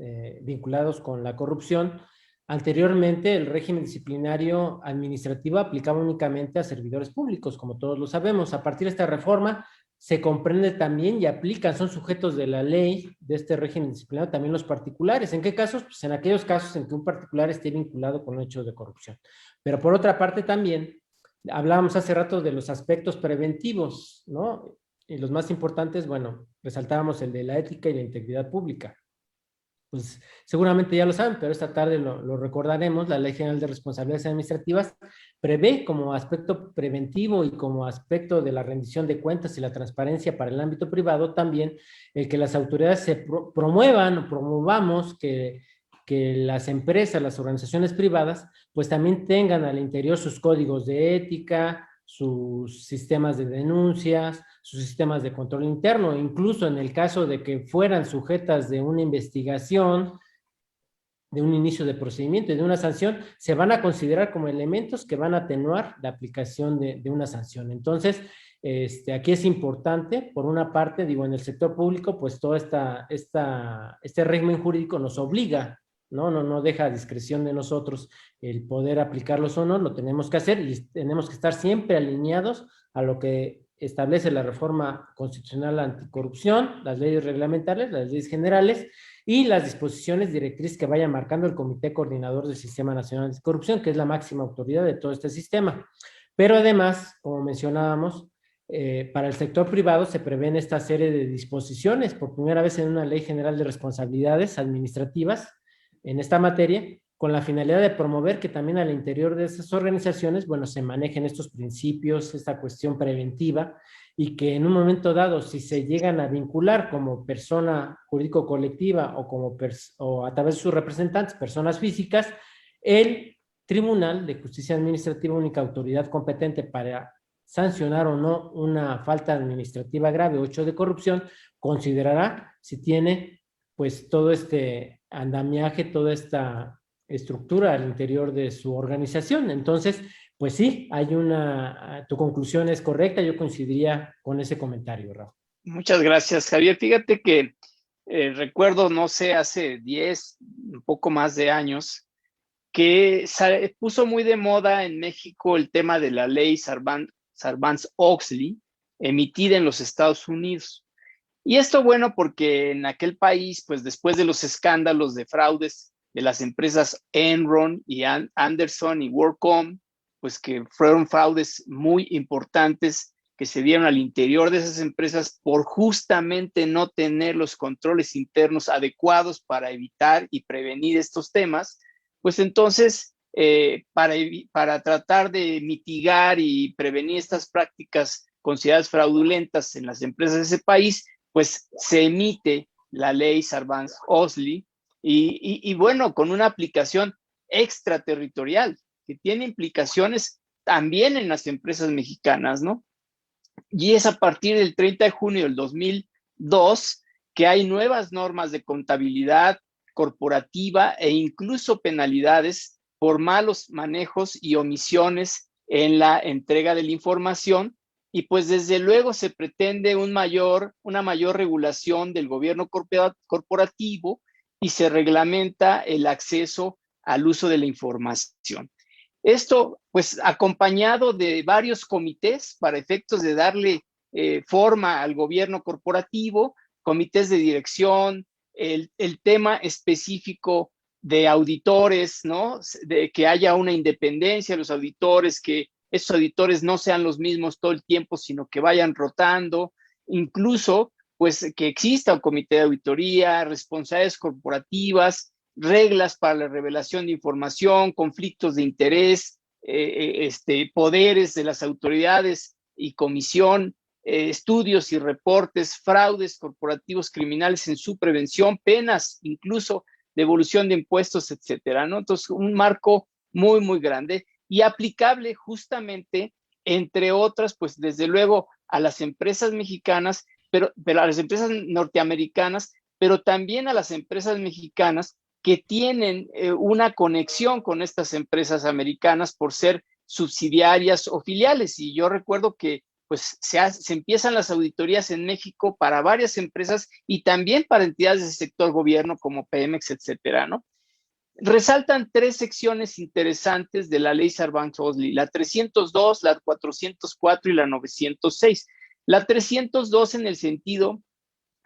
vinculados con la corrupción. Anteriormente, el régimen disciplinario administrativo aplicaba únicamente a servidores públicos, como todos lo sabemos. A partir de esta reforma, se comprende también y aplican, son sujetos de la ley de este régimen disciplinario también los particulares. ¿En qué casos? Pues en aquellos casos en que un particular esté vinculado con hechos de corrupción. Pero por otra parte también, hablábamos hace rato de los aspectos preventivos, ¿no? Y los más importantes, bueno, resaltábamos el de la ética y la integridad pública. Pues seguramente ya lo saben, pero esta tarde lo recordaremos. La Ley General de Responsabilidades Administrativas prevé como aspecto preventivo y como aspecto de la rendición de cuentas y la transparencia para el ámbito privado también el que las autoridades se promuevan o promovamos que las empresas, las organizaciones privadas, pues también tengan al interior sus códigos de ética, sus sistemas de denuncias, sus sistemas de control interno, incluso en el caso de que fueran sujetas de una investigación, de un inicio de procedimiento y de una sanción, se van a considerar como elementos que van a atenuar la aplicación de una sanción. Entonces, aquí es importante, por una parte, digo, en el sector público, pues todo este régimen jurídico nos obliga, no deja a discreción de nosotros el poder aplicarlos o no, lo tenemos que hacer y tenemos que estar siempre alineados a lo que establece la reforma constitucional anticorrupción, las leyes reglamentarias, las leyes generales y las disposiciones directrices que vaya marcando el Comité Coordinador del Sistema Nacional Anticorrupción, que es la máxima autoridad de todo este sistema. Pero además, como mencionábamos, para el sector privado se prevén esta serie de disposiciones, por primera vez en una Ley General de Responsabilidades Administrativas, en esta materia, con la finalidad de promover que también al interior de esas organizaciones, bueno, se manejen estos principios, esta cuestión preventiva, y que en un momento dado, si se llegan a vincular como persona jurídico-colectiva o a través de sus representantes, personas físicas, el Tribunal de Justicia Administrativa, única autoridad competente para sancionar o no una falta administrativa grave o hecho de corrupción, considerará si tiene pues todo este andamiaje, toda esta estructura al interior de su organización. Entonces, pues sí, tu conclusión es correcta, yo coincidiría con ese comentario, Rafa. Muchas gracias, Javier. Fíjate que recuerdo, no sé, hace 10, un poco más de años, que puso muy de moda en México el tema de la ley Sarbanes-Oxley, emitida en los Estados Unidos. Y esto, bueno, porque en aquel país, pues después de los escándalos de fraudes de las empresas Enron y Anderson y WorldCom, pues que fueron fraudes muy importantes que se dieron al interior de esas empresas por justamente no tener los controles internos adecuados para evitar y prevenir estos temas, pues entonces, para tratar de mitigar y prevenir estas prácticas consideradas fraudulentas en las empresas de ese país, pues se emite la ley Sarbanes-Oxley y bueno, con una aplicación extraterritorial que tiene implicaciones también en las empresas mexicanas, ¿no? Y es a partir del 30 de junio del 2002 que hay nuevas normas de contabilidad corporativa e incluso penalidades por malos manejos y omisiones en la entrega de la información. Y pues desde luego se pretende una mayor regulación del gobierno corporativo y se reglamenta el acceso al uso de la información. Esto pues acompañado de varios comités para efectos de darle forma al gobierno corporativo, comités de dirección, el tema específico de auditores, ¿no? De que haya una independencia de los auditores, que esos auditores no sean los mismos todo el tiempo, sino que vayan rotando, incluso pues que exista un comité de auditoría, responsabilidades corporativas, reglas para la revelación de información, conflictos de interés, poderes de las autoridades y comisión, estudios y reportes, fraudes corporativos criminales en su prevención, penas, incluso devolución de impuestos, etcétera, ¿no? Entonces, un marco muy, muy grande y aplicable justamente, entre otras, pues desde luego a las empresas mexicanas, pero a las empresas norteamericanas, pero también a las empresas mexicanas que tienen una conexión con estas empresas americanas por ser subsidiarias o filiales. Y yo recuerdo que pues se empiezan las auditorías en México para varias empresas y también para entidades del sector gobierno como Pemex, etcétera, ¿no? Resaltan 3 secciones interesantes de la ley Sarbanes-Oxley, la 302, la 404 y la 906. La 302 en el sentido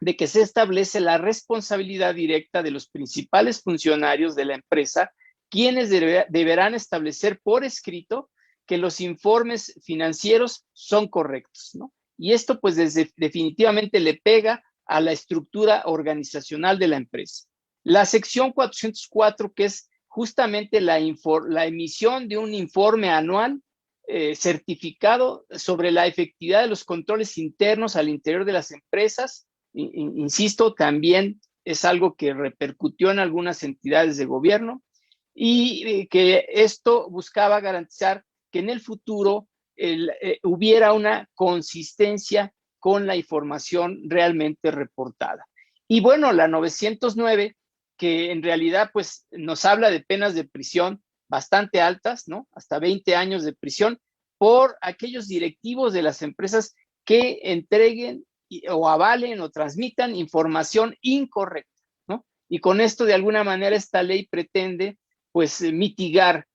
de que se establece la responsabilidad directa de los principales funcionarios de la empresa, quienes deberán establecer por escrito que los informes financieros son correctos, ¿no? Y esto pues definitivamente le pega a la estructura organizacional de la empresa. La sección 404, que es justamente la emisión de un informe anual certificado sobre la efectividad de los controles internos al interior de las empresas. Insisto, también es algo que repercutió en algunas entidades de gobierno y que esto buscaba garantizar que en el futuro hubiera una consistencia con la información realmente reportada. Y bueno, la 909, que en realidad pues nos habla de penas de prisión bastante altas, ¿no? Hasta 20 años de prisión por aquellos directivos de las empresas que entreguen o avalen o transmitan información incorrecta, ¿no? Y con esto, de alguna manera, esta ley pretende, pues, mitigar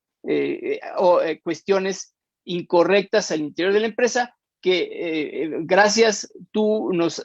cuestiones incorrectas al interior de la empresa, que gracias, tú nos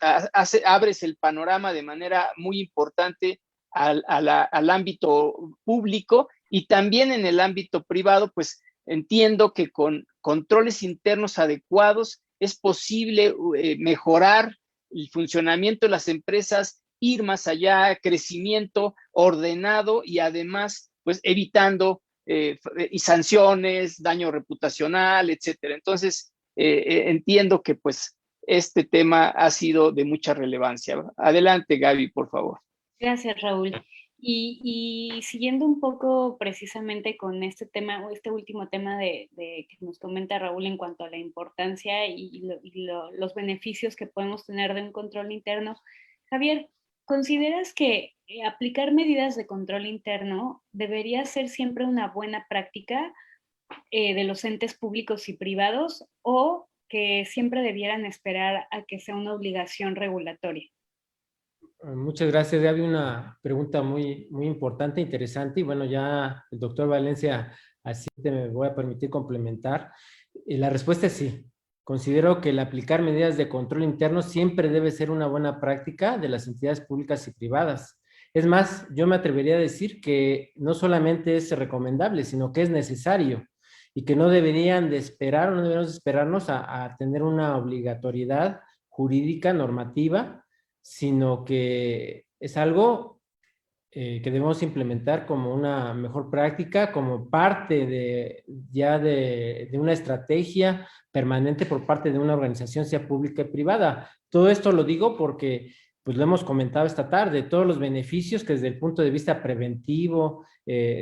abres el panorama de manera muy importante al ámbito público y también en el ámbito privado, pues entiendo que con controles internos adecuados es posible mejorar el funcionamiento de las empresas, ir más allá, crecimiento ordenado y además, pues evitando y sanciones, daño reputacional, etcétera. Entonces, entiendo que pues este tema ha sido de mucha relevancia. Adelante, Gaby, por favor. Gracias, Raúl. Y siguiendo un poco precisamente con este tema, o este último tema de que nos comenta Raúl en cuanto a la importancia los beneficios que podemos tener de un control interno, Javier, ¿consideras que aplicar medidas de control interno debería ser siempre una buena práctica de los entes públicos y privados, o que siempre debieran esperar a que sea una obligación regulatoria? Muchas gracias. Ya había una pregunta muy, muy importante, interesante, y bueno, ya el doctor Valencia, así te me voy a permitir complementar. La respuesta es sí. Considero que el aplicar medidas de control interno siempre debe ser una buena práctica de las entidades públicas y privadas. Es más, yo me atrevería a decir que no solamente es recomendable, sino que es necesario, y que no deberían de esperar, o no deberíamos esperarnos a tener una obligatoriedad jurídica, normativa, sino que es algo que debemos implementar como una mejor práctica, como parte de una estrategia permanente por parte de una organización, sea pública y privada. Todo esto lo digo porque pues lo hemos comentado esta tarde, todos los beneficios que desde el punto de vista preventivo,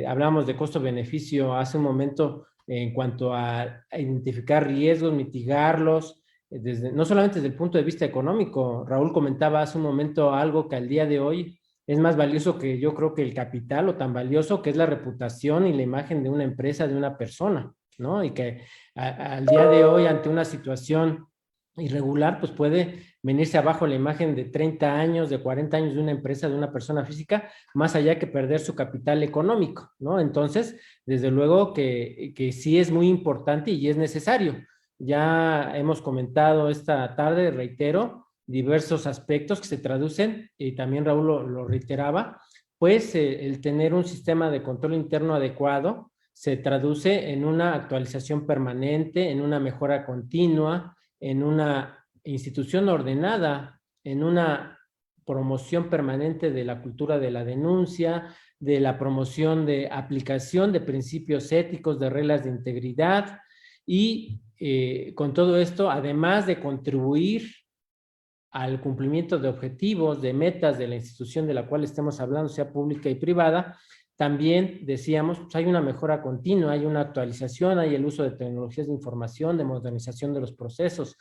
hablamos de costo-beneficio hace un momento en cuanto a identificar riesgos, mitigarlos, no solamente desde el punto de vista económico. Raúl comentaba hace un momento algo que al día de hoy es más valioso que yo creo que el capital, o tan valioso que es la reputación y la imagen de una empresa, de una persona, ¿no? Y que al día de hoy, ante una situación irregular, pues puede venirse abajo la imagen de 30 años, de 40 años de una empresa, de una persona física, más allá que perder su capital económico, ¿no? Entonces, desde luego que sí es muy importante y es necesario. Ya hemos comentado esta tarde, reitero, diversos aspectos que se traducen, y también Raúl lo reiteraba, pues el tener un sistema de control interno adecuado se traduce en una actualización permanente, en una mejora continua, en una institución ordenada, en una promoción permanente de la cultura de la denuncia, de la promoción de aplicación de principios éticos, de reglas de integridad, y con todo esto, además de contribuir al cumplimiento de objetivos, de metas de la institución de la cual estemos hablando, sea pública y privada, también decíamos, pues hay una mejora continua, hay una actualización, hay el uso de tecnologías de información, de modernización de los procesos.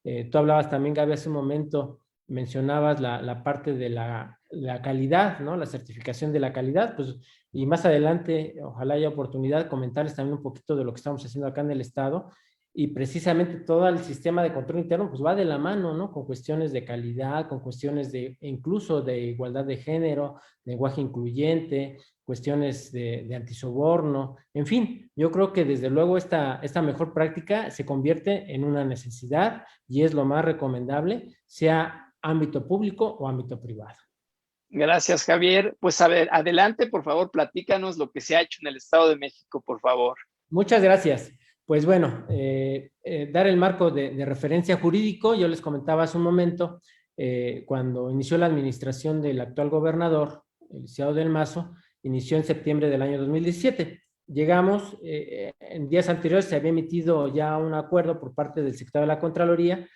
Tú hablabas también, Gaby, hace un momento, mencionabas la parte de la calidad, ¿no? La certificación de la calidad, pues, y más adelante, ojalá haya oportunidad de comentarles también un poquito de lo que estamos haciendo acá en el Estado. y precisamente todo el sistema de control interno pues va de la mano, ¿no? Con cuestiones de calidad, con cuestiones de incluso de igualdad de género, lenguaje incluyente, cuestiones de antisoborno, en fin, yo creo que desde luego esta mejor práctica se convierte en una necesidad y es lo más recomendable, sea ámbito público o ámbito privado. Gracias, Javier. Pues a ver, adelante, por favor, platícanos lo que se ha hecho en el Estado de México, por favor. Muchas gracias. Pues bueno, dar el marco de referencia jurídico, yo les comentaba hace un momento, cuando inició la administración del actual gobernador, el licenciado Del Mazo, inició en septiembre del año 2017. Llegamos, en días anteriores se había emitido ya un acuerdo por parte del secretario de la Contraloría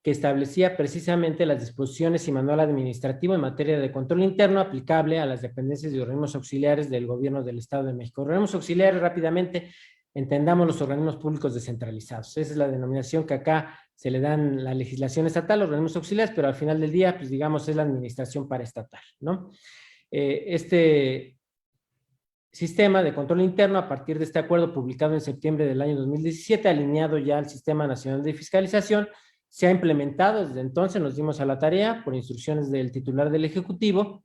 que establecía precisamente las disposiciones y manual administrativo en materia de control interno aplicable a las dependencias y organismos auxiliares del gobierno del Estado de México. Organismos auxiliares, rápidamente, entendamos los organismos públicos descentralizados. Esa es la denominación que acá se le dan la legislación estatal, los organismos auxiliares, pero al final del día, pues digamos, es la administración paraestatal, ¿no? Este sistema de control interno, a partir de este acuerdo publicado en septiembre del año 2017, alineado ya al Sistema Nacional de Fiscalización, se ha implementado desde entonces, nos dimos a la tarea por instrucciones del titular del Ejecutivo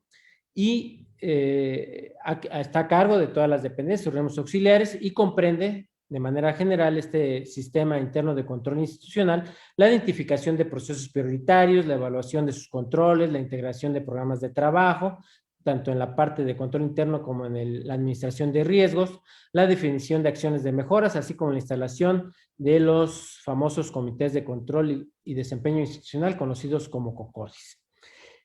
y está a cargo de todas las dependencias, organismos auxiliares y comprende de manera general este sistema interno de control institucional, la identificación de procesos prioritarios, la evaluación de sus controles, la integración de programas de trabajo, tanto en la parte de control interno como en la administración de riesgos, la definición de acciones de mejoras, así como la instalación de los famosos comités de control y desempeño institucional conocidos como COCODIS.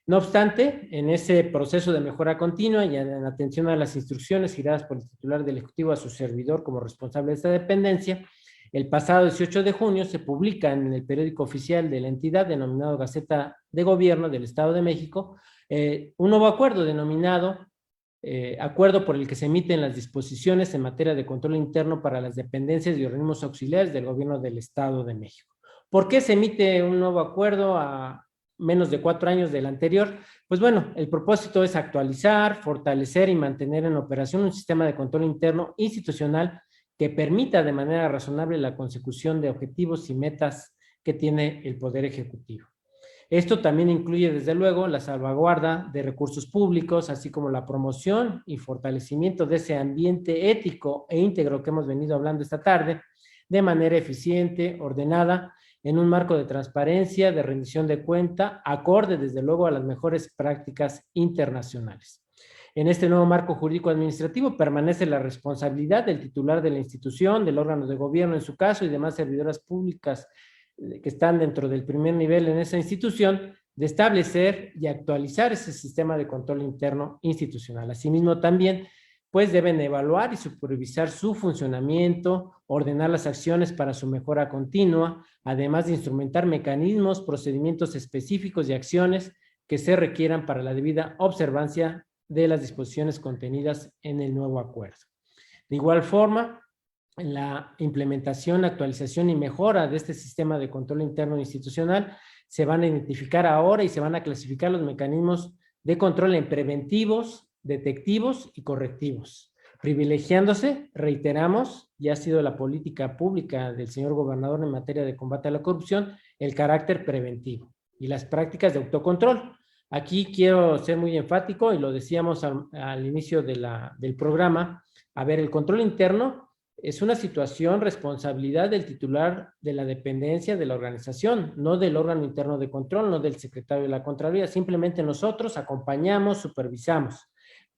No obstante, en ese proceso de mejora continua y en atención a las instrucciones giradas por el titular del Ejecutivo a su servidor como responsable de esta dependencia, el pasado 18 de junio se publica en el periódico oficial de la entidad, denominado Gaceta de Gobierno del Estado de México, un nuevo acuerdo denominado acuerdo por el que se emiten las disposiciones en materia de control interno para las dependencias y organismos auxiliares del Gobierno del Estado de México. ¿Por qué se emite un nuevo acuerdo a menos de 4 años del anterior? Pues bueno, el propósito es actualizar, fortalecer y mantener en operación un sistema de control interno institucional que permita de manera razonable la consecución de objetivos y metas que tiene el Poder Ejecutivo. Esto también incluye, desde luego, la salvaguarda de recursos públicos, así como la promoción y fortalecimiento de ese ambiente ético e íntegro que hemos venido hablando esta tarde, de manera eficiente, ordenada, en un marco de transparencia, de rendición de cuenta, acorde, desde luego, a las mejores prácticas internacionales. En este nuevo marco jurídico administrativo permanece la responsabilidad del titular de la institución, del órgano de gobierno en su caso, y demás servidoras públicas que están dentro del primer nivel en esa institución, de establecer y actualizar ese sistema de control interno institucional. Asimismo, también pues deben evaluar y supervisar su funcionamiento, ordenar las acciones para su mejora continua, además de instrumentar mecanismos, procedimientos específicos y acciones que se requieran para la debida observancia de las disposiciones contenidas en el nuevo acuerdo. De igual forma, en la implementación, actualización y mejora de este sistema de control interno institucional, se van a identificar ahora y se van a clasificar los mecanismos de control en preventivos, detectivos y correctivos, privilegiándose, reiteramos, y ha sido la política pública del señor gobernador en materia de combate a la corrupción, el carácter preventivo y las prácticas de autocontrol. Aquí quiero ser muy enfático, y lo decíamos al inicio del programa, a ver, el control interno es una situación, responsabilidad del titular de la dependencia de la organización, no del órgano interno de control, no del secretario de la Contraloría. Simplemente nosotros acompañamos, supervisamos,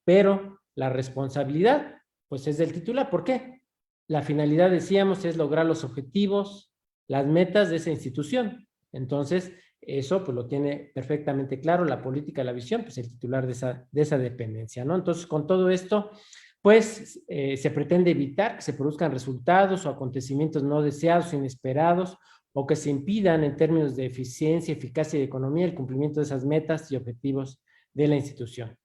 pero la responsabilidad, pues es del titular. ¿Por qué? La finalidad, decíamos, es lograr los objetivos, las metas de esa institución. Entonces, eso pues lo tiene perfectamente claro, la política, la visión, pues el titular de esa dependencia, ¿no? Entonces, con todo esto, pues se pretende evitar que se produzcan resultados o acontecimientos no deseados, inesperados, o que se impidan en términos de eficiencia, eficacia y economía el cumplimiento de esas metas y objetivos de la institución.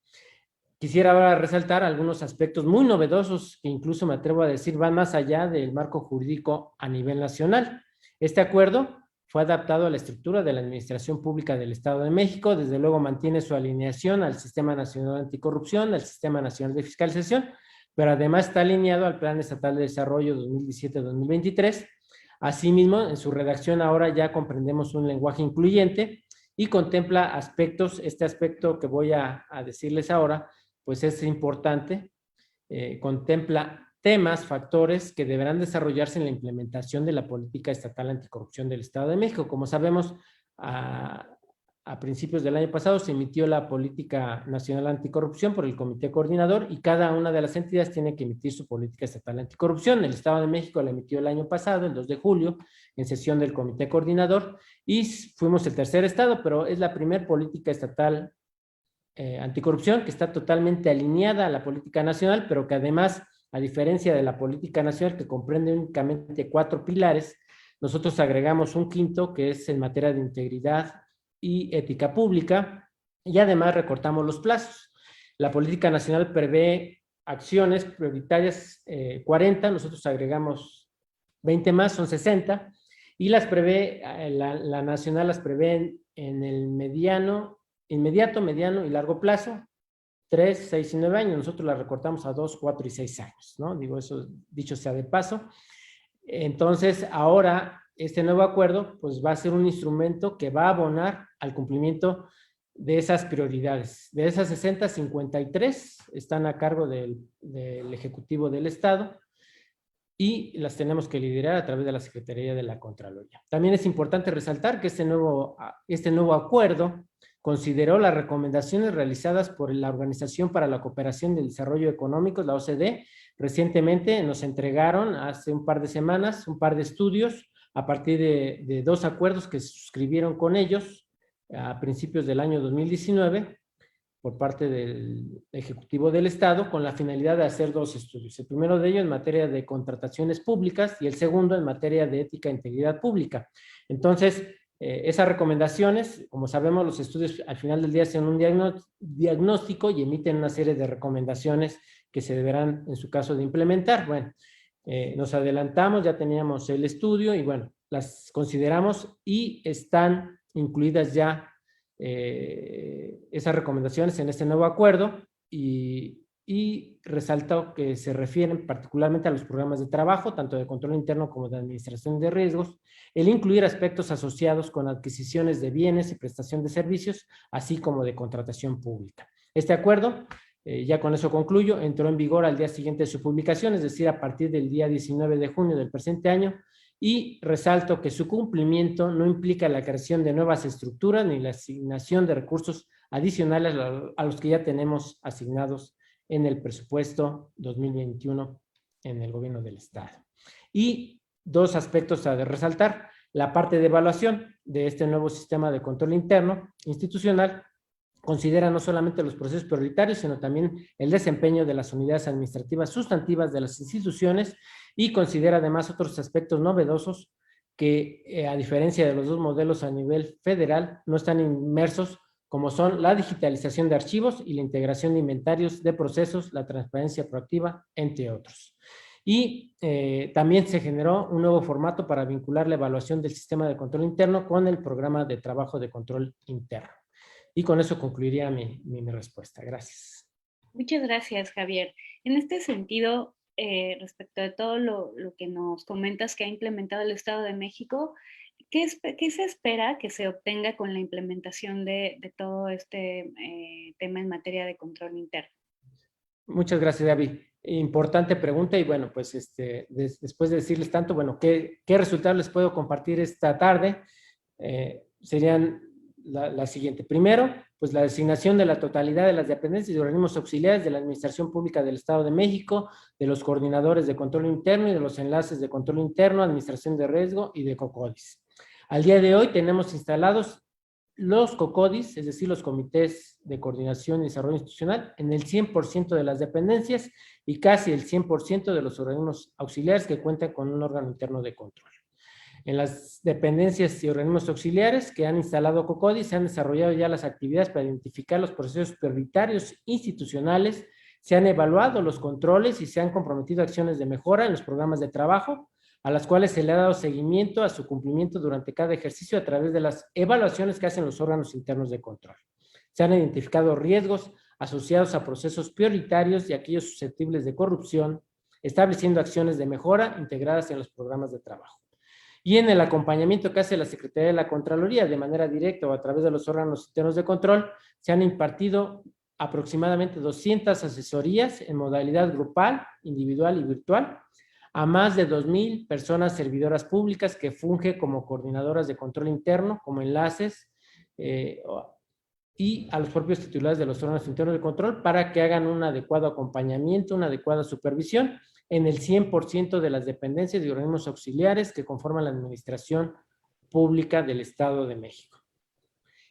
Quisiera ahora resaltar algunos aspectos muy novedosos que incluso me atrevo a decir van más allá del marco jurídico a nivel nacional. Este acuerdo fue adaptado a la estructura de la Administración Pública del Estado de México, desde luego mantiene su alineación al Sistema Nacional Anticorrupción, al Sistema Nacional de Fiscalización, pero además está alineado al Plan Estatal de Desarrollo 2017-2023, Asimismo, en su redacción ahora ya comprendemos un lenguaje incluyente y contempla aspectos, este aspecto que voy a decirles ahora, pues es importante, contempla temas, factores que deberán desarrollarse en la implementación de la política estatal anticorrupción del Estado de México. Como sabemos, a principios del año pasado se emitió la Política Nacional Anticorrupción por el Comité Coordinador y cada una de las entidades tiene que emitir su política estatal anticorrupción. El Estado de México la emitió el año pasado, el 2 de julio, en sesión del Comité Coordinador, y fuimos el tercer estado, pero es la primera política estatal anticorrupción que está totalmente alineada a la política nacional, pero que además, a diferencia de la política nacional que comprende únicamente 4 pilares, nosotros agregamos un quinto que es en materia de integridad y ética pública, y además recortamos los plazos. La política nacional prevé acciones prioritarias 40, nosotros agregamos 20 más, son 60, y las prevé, la nacional las prevé en el inmediato, mediano y largo plazo, 3, 6 y 9 años. Nosotros la recortamos a 2, 4 y 6 años, ¿no? Digo, eso dicho sea de paso. Entonces, ahora, este nuevo acuerdo, pues va a ser un instrumento que va a abonar al cumplimiento de esas prioridades. De esas 60, 53 están a cargo del Ejecutivo del Estado y las tenemos que liderar a través de la Secretaría de la Contraloría. También es importante resaltar que este nuevo acuerdo consideró las recomendaciones realizadas por la Organización para la Cooperación y el Desarrollo Económico, la OCDE. Recientemente nos entregaron, hace un par de semanas, un par de estudios a partir de 2 acuerdos que se suscribieron con ellos a principios del año 2019 por parte del Ejecutivo del Estado con la finalidad de hacer 2 estudios. El primero de ellos en materia de contrataciones públicas y el segundo en materia de ética e integridad pública. Entonces, esas recomendaciones, como sabemos, los estudios al final del día hacen un diagnóstico y emiten una serie de recomendaciones que se deberán, en su caso, de implementar. Bueno, nos adelantamos, ya teníamos el estudio y bueno, las consideramos y están incluidas ya esas recomendaciones en este nuevo acuerdo y resalto que se refieren particularmente a los programas de trabajo, tanto de control interno como de administración de riesgos, el incluir aspectos asociados con adquisiciones de bienes y prestación de servicios, así como de contratación pública. Este acuerdo, ya con eso concluyo, entró en vigor al día siguiente de su publicación, es decir, a partir del día 19 de junio del presente año, y resalto que su cumplimiento no implica la creación de nuevas estructuras ni la asignación de recursos adicionales a los que ya tenemos asignados en el presupuesto 2021 en el gobierno del Estado. Y 2 aspectos a resaltar: la parte de evaluación de este nuevo sistema de control interno institucional considera no solamente los procesos prioritarios, sino también el desempeño de las unidades administrativas sustantivas de las instituciones y considera además otros aspectos novedosos que, a diferencia de los 2 modelos a nivel federal, no están inmersos, como son la digitalización de archivos y la integración de inventarios de procesos, la transparencia proactiva, entre otros. Y también se generó un nuevo formato para vincular la evaluación del sistema de control interno con el programa de trabajo de control interno. Y con eso concluiría mi respuesta. Gracias. Muchas gracias, Javier. En este sentido, respecto de todo lo que nos comentas que ha implementado el Estado de México, ¿qué se espera que se obtenga con la implementación de todo este tema en materia de control interno? Muchas gracias, David. Importante pregunta y bueno, pues después de decirles tanto, bueno, ¿qué resultados les puedo compartir esta tarde? Serían la siguiente. Primero, pues la designación de la totalidad de las dependencias y organismos auxiliares de la Administración Pública del Estado de México, de los coordinadores de control interno y de los enlaces de control interno, administración de riesgo y de COCODIS. Al día de hoy tenemos instalados los COCODIS, es decir, los comités de coordinación y desarrollo institucional, en el 100% de las dependencias y casi el 100% de los organismos auxiliares que cuentan con un órgano interno de control. En las dependencias y organismos auxiliares que han instalado COCODIS se han desarrollado ya las actividades para identificar los procesos prioritarios institucionales, se han evaluado los controles y se han comprometido acciones de mejora en los programas de trabajo, a las cuales se le ha dado seguimiento a su cumplimiento durante cada ejercicio a través de las evaluaciones que hacen los órganos internos de control. Se han identificado riesgos asociados a procesos prioritarios y aquellos susceptibles de corrupción, estableciendo acciones de mejora integradas en los programas de trabajo. Y en el acompañamiento que hace la Secretaría de la Contraloría de manera directa o a través de los órganos internos de control, se han impartido aproximadamente 200 asesorías en modalidad grupal, individual y virtual a más de 2,000 personas servidoras públicas que fungen como coordinadoras de control interno, como enlaces, y a los propios titulares de los órganos internos de control para que hagan un adecuado acompañamiento, una adecuada supervisión en el 100% de las dependencias y organismos auxiliares que conforman la administración pública del Estado de México.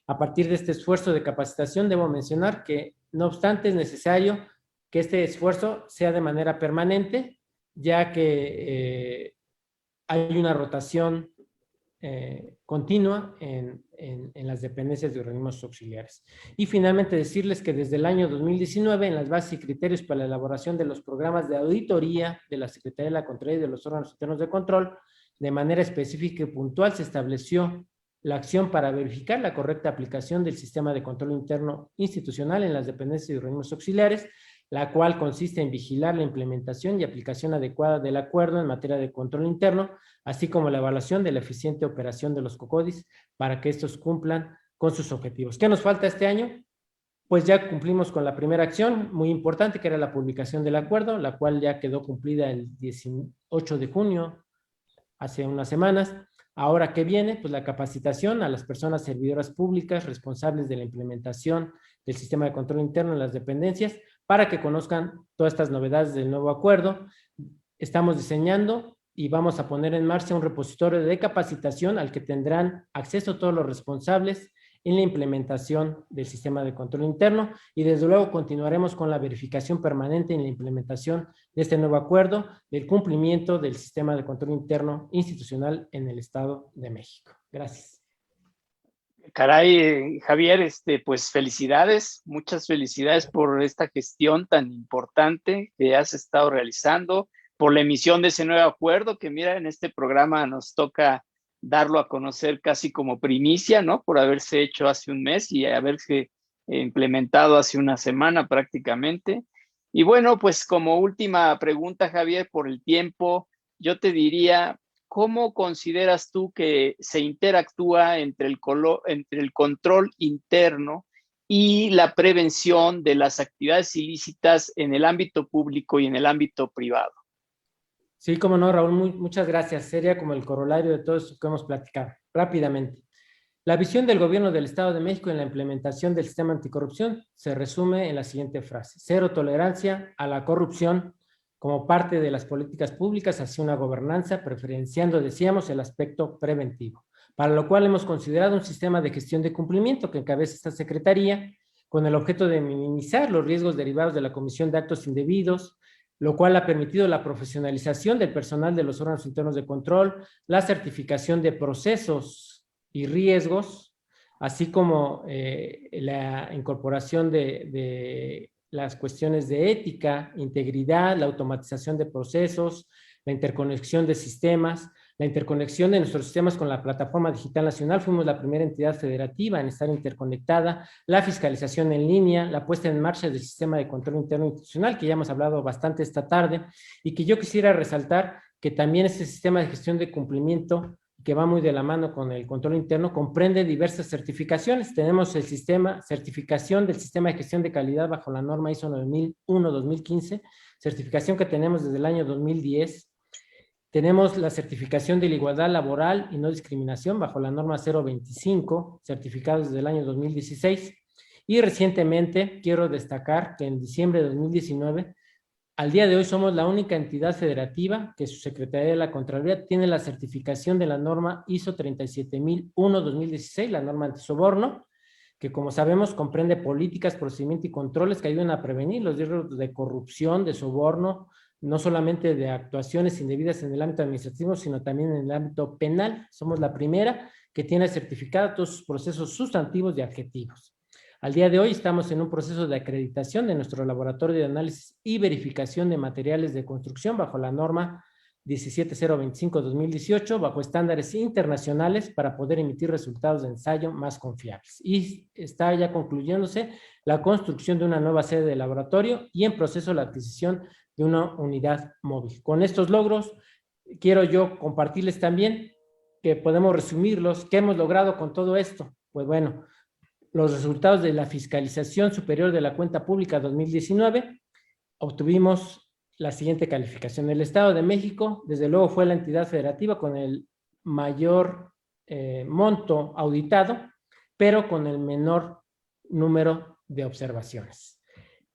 A partir de este esfuerzo de capacitación, debo mencionar que, no obstante, es necesario que este esfuerzo sea de manera permanente, ya que hay una rotación continua en las dependencias de organismos auxiliares. Y finalmente decirles que desde el año 2019, en las bases y criterios para la elaboración de los programas de auditoría de la Secretaría de la Contraloría y de los órganos internos de control, de manera específica y puntual se estableció la acción para verificar la correcta aplicación del sistema de control interno institucional en las dependencias y organismos auxiliares, la cual consiste en vigilar la implementación y aplicación adecuada del acuerdo en materia de control interno, así como la evaluación de la eficiente operación de los COCODIS para que estos cumplan con sus objetivos. ¿Qué nos falta este año? Pues ya cumplimos con la primera acción, muy importante, que era la publicación del acuerdo, la cual ya quedó cumplida el 18 de junio, hace unas semanas. Ahora, ¿qué viene? Pues la capacitación a las personas servidoras públicas responsables de la implementación del sistema de control interno en las dependencias para que conozcan todas estas novedades del nuevo acuerdo. Estamos diseñando y vamos a poner en marcha un repositorio de capacitación al que tendrán acceso todos los responsables en la implementación del sistema de control interno y desde luego continuaremos con la verificación permanente en la implementación de este nuevo acuerdo del cumplimiento del sistema de control interno institucional en el Estado de México. Gracias. Caray, Javier, pues felicidades, muchas felicidades por esta gestión tan importante que has estado realizando, por la emisión de ese nuevo acuerdo que mira, en este programa nos toca darlo a conocer casi como primicia, ¿no? Por haberse hecho hace un mes y haberse implementado hace una semana prácticamente. Y bueno, pues como última pregunta, Javier, por el tiempo, yo te diría, ¿cómo consideras tú que se interactúa entre el control interno y la prevención de las actividades ilícitas en el ámbito público y en el ámbito privado? Sí, cómo no, Raúl, muchas gracias. Sería como el corolario de todo esto que hemos platicado. Rápidamente. La visión del gobierno del Estado de México en la implementación del sistema anticorrupción se resume en la siguiente frase: cero tolerancia a la corrupción como parte de las políticas públicas hacia una gobernanza, preferenciando, decíamos, el aspecto preventivo, para lo cual hemos considerado un sistema de gestión de cumplimiento que encabeza esta Secretaría con el objeto de minimizar los riesgos derivados de la comisión de actos indebidos, lo cual ha permitido la profesionalización del personal de los órganos internos de control, la certificación de procesos y riesgos, así como la incorporación de las cuestiones de ética, integridad, la automatización de procesos, la interconexión de sistemas, la interconexión de nuestros sistemas con la Plataforma Digital Nacional. Fuimos la primera entidad federativa en estar interconectada, la fiscalización en línea, la puesta en marcha del sistema de control interno institucional, que ya hemos hablado bastante esta tarde, y que yo quisiera resaltar que también este sistema de gestión de cumplimiento, que va muy de la mano con el control interno, comprende diversas certificaciones. Tenemos el sistema, certificación del sistema de gestión de calidad bajo la norma ISO 9001-2015, certificación que tenemos desde el año 2010. Tenemos la certificación de la igualdad laboral y no discriminación bajo la norma 025, certificado desde el año 2016. Y recientemente quiero destacar que en diciembre de 2019, al día de hoy somos la única entidad federativa que su Secretaría de la Contraloría tiene la certificación de la norma ISO 37001-2016, la norma antisoborno, que como sabemos comprende políticas, procedimientos y controles que ayudan a prevenir los riesgos de corrupción, de soborno, no solamente de actuaciones indebidas en el ámbito administrativo, sino también en el ámbito penal. Somos la primera que tiene certificado todos sus procesos sustantivos y adjetivos. Al día de hoy estamos en un proceso de acreditación de nuestro laboratorio de análisis y verificación de materiales de construcción bajo la norma 17025-2018, bajo estándares internacionales para poder emitir resultados de ensayo más confiables. Y está ya concluyéndose la construcción de una nueva sede de laboratorio y en proceso la adquisición de una unidad móvil. Con estos logros, quiero yo compartirles también que podemos resumirlos. ¿Qué hemos logrado con todo esto? Pues bueno, los resultados de la fiscalización superior de la cuenta pública 2019, obtuvimos la siguiente calificación. El Estado de México, desde luego, fue la entidad federativa con el mayor monto auditado, pero con el menor número de observaciones.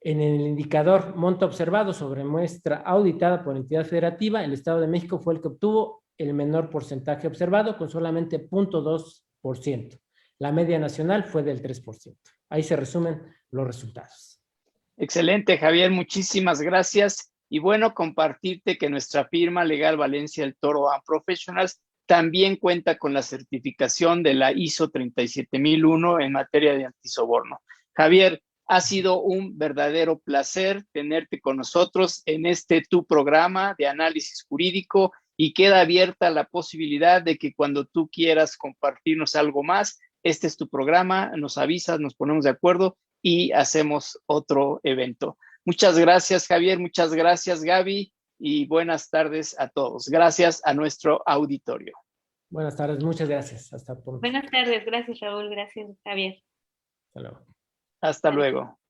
En el indicador monto observado sobre muestra auditada por entidad federativa, el Estado de México fue el que obtuvo el menor porcentaje observado, con solamente 0.2%. La media nacional fue del 3%. Ahí se resumen los resultados. Excelente, Javier, muchísimas gracias. Y bueno, compartirte que nuestra firma Legal Valencia El Toro and Professionals también cuenta con la certificación de la ISO 37001 en materia de antisoborno. Javier, ha sido un verdadero placer tenerte con nosotros en tu programa de análisis jurídico, y queda abierta la posibilidad de que cuando tú quieras compartirnos algo más, este es tu programa, nos avisas, nos ponemos de acuerdo y hacemos otro evento. Muchas gracias, Javier, muchas gracias, Gaby, y buenas tardes a todos. Gracias a nuestro auditorio. Buenas tardes, muchas gracias. Hasta pronto. Buenas tardes, gracias, Raúl, gracias, Javier. Hasta luego. Hasta luego.